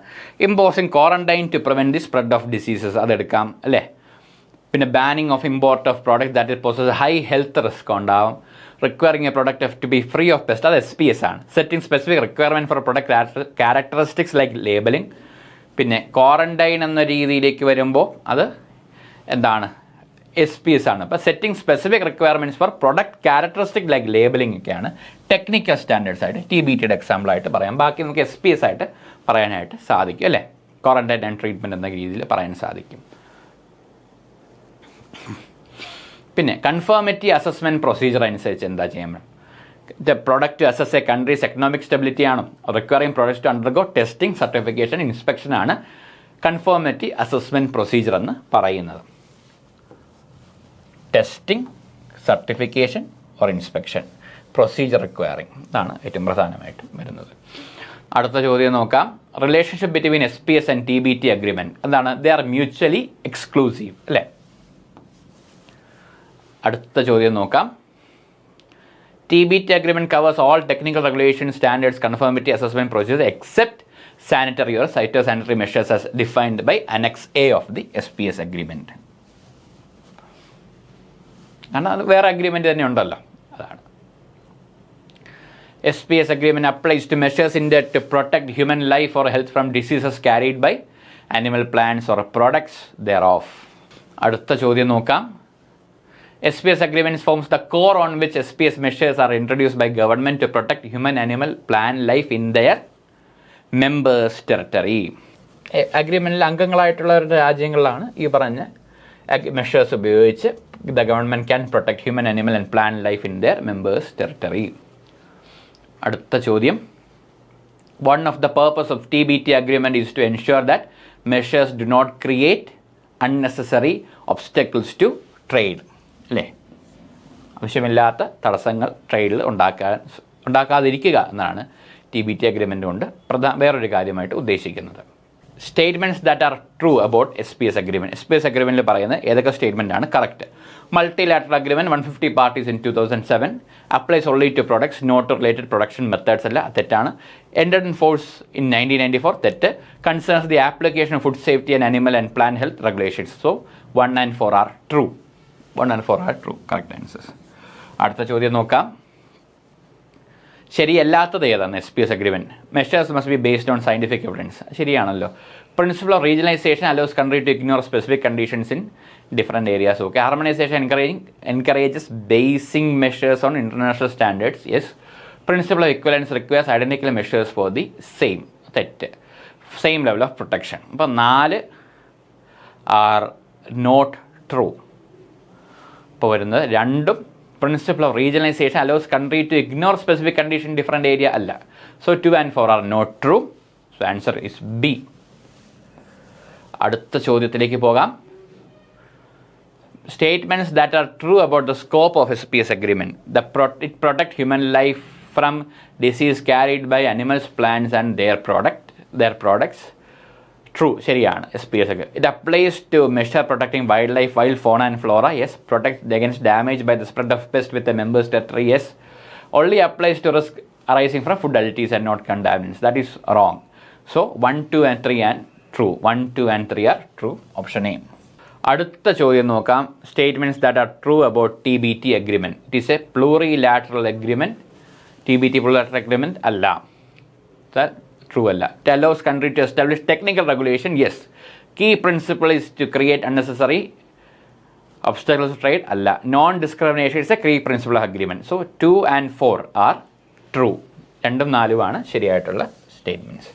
Imposing quarantine to prevent the spread of diseases, അതെടുക്കാം അല്ലേ. പിന്നെ banning of import of product that it poses high health risk ഉണ്ടാവും. Requiring a product to be free of pest, അത് SPS ആണ്. Setting specific requirement for product characteristics like labelling. പിന്നെ ക്വാറന്റൈൻ എന്ന രീതിയിലേക്ക് വരുമ്പോൾ അത് എന്താണ്? SPS ആണ്. അപ്പോൾ setting specific requirements for product characteristic like labelling ഒക്കെയാണ് ടെക്നിക്കൽ സ്റ്റാൻഡേർഡ്സ് ആയിട്ട് TBTയുടെ എക്സാമ്പിളായിട്ട് പറയാം. ബാക്കി നമുക്ക് SPS ആയിട്ട് പറയാനായിട്ട് സാധിക്കും അല്ലേ. ക്വാറന്റൈൻ ആൻഡ് ട്രീറ്റ്മെൻറ്റ് എന്ന രീതിയിൽ പറയാൻ സാധിക്കും. പിന്നെ കൺഫേമിറ്റി അസസ്മെൻറ്റ് പ്രൊസീജിയർ അനുസരിച്ച് എന്താ ചെയ്യാൻ പറ്റും? The product to assess a country's economic stability ആണോ? Requiring products to undergo testing, certification, inspection ആണ് കൺഫേമിറ്റി അസസ്മെൻറ്റ് പ്രൊസീജിയർ എന്ന് പറയുന്നത്. Testing, certification or inspection, procedure requiring, ഇതാണ് ഏറ്റവും പ്രധാനമായിട്ടും വരുന്നത്. അടുത്ത ചോദ്യം നോക്കാം. Relationship between SPS and TBT agreement എന്താണ്? ദേ ആർ മ്യൂച്വലി എക്സ്ക്ലൂസീവ് അല്ലേ. അടുത്ത ചോദ്യം നോക്കാം. TBT agreement covers all technical regulations, standards, conformity assessment procedures except sanitary or phytosanitary measures as defined by Annex A of the SPS agreement. കാരണം അത് വേറെ അഗ്രിമെൻറ്റ് തന്നെ ഉണ്ടല്ലോ, അതാണ്. SPS agreement applies to measures intended to protect human life or health from diseases carried by animal, plants or products thereof. അടുത്ത ചോദ്യം നോക്കാം. SPS agreements forms the core on which SPS measures are introduced by government to protect human, animal, plant life in their members territory. അഗ്രിമെൻറ്റിൽ അംഗങ്ങളായിട്ടുള്ള രാജ്യങ്ങളിലാണ് ഈ പറഞ്ഞ മെഷേഴ്സ് ഉപയോഗിച്ച് the government can protect human, animal and plant life in their members territory. അടുത്ത ചോദ്യം. One of the purpose of TBT agreement is to ensure that measures do not create unnecessary obstacles to trade. അല്ലേ. ആവശ്യമില്ലാത്ത തടസ്സങ്ങൾ ട്രേഡിൽ ഉണ്ടാക്കാതിരിക്കുക എന്നാണ് TBT അഗ്രിമെൻ്റ് കൊണ്ട് വേറൊരു കാര്യമായിട്ട് ഉദ്ദേശിക്കുന്നത്. Statements that are true about SPS agreement. SPS അഗ്രിമെൻറ്റിൽ പറയുന്ന ഏതൊക്കെ സ്റ്റേറ്റ്മെൻ്റ് ആണ് correct? Multilateral agreement 150 parties in 2007 applies only to products not related production methods അല്ല, തെറ്റാണ്. എൻറ്റർഡ് ഇൻ ഫോഴ്സ് ഇൻ 1994, തെറ്റ്. Concerns the application of food safety and animal and plant health regulations. So 1 and 4 are true. 1 and 4 are true, correct answers. അടുത്ത ചോദ്യം നോക്കാം. ശരിയല്ലാത്തത് ഏതാണ് SPS agreement? Measures must be based on scientific evidence. ശരിയാണല്ലോ. Principle of regionalisation allows country to ignore specific conditions in different areas. Okay. Harmonisation encourages basing measures on international standards. Yes. Principle of equivalence requires identical measures for the same. തെറ്റ്. Same level of protection. അപ്പോൾ 4 ആർ നോട്ട് ട്രൂ. ഇപ്പോൾ വരുന്നത് രണ്ടും principle of regionalisation allows country to ignore specific condition different area അല്ല. So 2 and 4 are not true. So answer is B. അടുത്ത ചോദ്യത്തിലേക്ക് പോകാം. Statements that are true about the scope of SPS agreement. It protect human life from disease carried by animals, plants and their products. True, ശരിയാണ്. SPS ഒക്കെ it applies to measure protecting wildlife, wild fauna and flora. Yes. Protect against damage by the spread of pest with a members territory. Yes. Only applies to risk arising from food additives and not contaminants. That is wrong. So 1, 2 and 3 and true. 1, 2 and 3 are true. Option A. അടുത്ത ചോദ്യം നോക്കാം. Statements that are true about TBT agreement. It is a plurilateral agreement. TBT plurilateral agreement അല്ല. ട്രൂ അല്ല. It allows country to establish technical regulation. Yes. Key principle is to create unnecessary obstacles of trade അല്ല. Non discrimination is a key principle of agreement. So 2 and 4 are true. 2ഉം 4ഉം ആണ് ശരിയായിട്ടുള്ള സ്റ്റേറ്റ്മെൻറ്റ്സ്.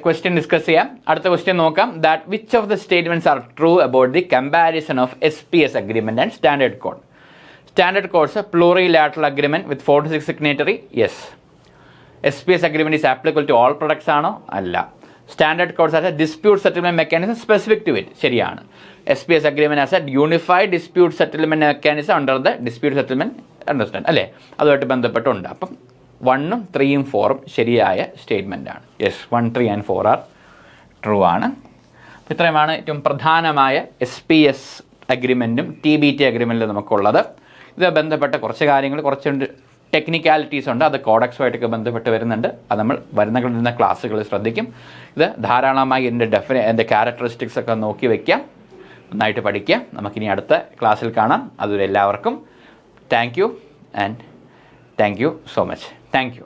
ക്വസ്റ്റ്യൻ ഡിസ്കസ് ചെയ്യാം. അടുത്ത ക്വസ്റ്റ്യൻ നോക്കാം. That which of the statements are true about the comparison of SPS agreement and standard code. Standard codes plurilateral agreement with 46 signatory. Yes. SPS agreement is applicable to all products ആണോ? അല്ല. Standard codes as A dispute settlement mechanism specific to it. ശരിയാണ്. SPS agreement as a unified dispute settlement mechanism under the dispute settlement understand അല്ലേ, അതുമായിട്ട് ബന്ധപ്പെട്ടുണ്ട്. അപ്പം 1ഉം 3ഉം 4ഉം ശരിയായ സ്റ്റേറ്റ്മെൻ്റ് ആണ്. യെസ്, 1, 3 and 4 ആർ ട്രൂ ആണ്. ഇത്രയുമാണ് ഏറ്റവും പ്രധാനമായ SPS അഗ്രിമെൻറ്റും TBT അഗ്രിമെൻറ്റിലും നമുക്കുള്ളത്. ഇത് ബന്ധപ്പെട്ട കുറച്ച് കാര്യങ്ങൾ, കുറച്ചുണ്ട് ടെക്നിക്കാലിറ്റീസ് ഉണ്ട്, അത് കോഡക്സുമായിട്ടൊക്കെ ബന്ധപ്പെട്ട് വരുന്നുണ്ട്. അത് നമ്മൾ വരുന്ന ക്ലാസ്സുകളിൽ ശ്രദ്ധിക്കും. ഇത് ധാരാളമായി എൻ്റെ ക്യാരക്ടറിസ്റ്റിക്സ് ഒക്കെ നോക്കി വയ്ക്കാം, നന്നായിട്ട് പഠിക്കുക. നമുക്കിനി അടുത്ത ക്ലാസ്സിൽ കാണാം. അതുവരെ എല്ലാവർക്കും thank you so much. Thank you.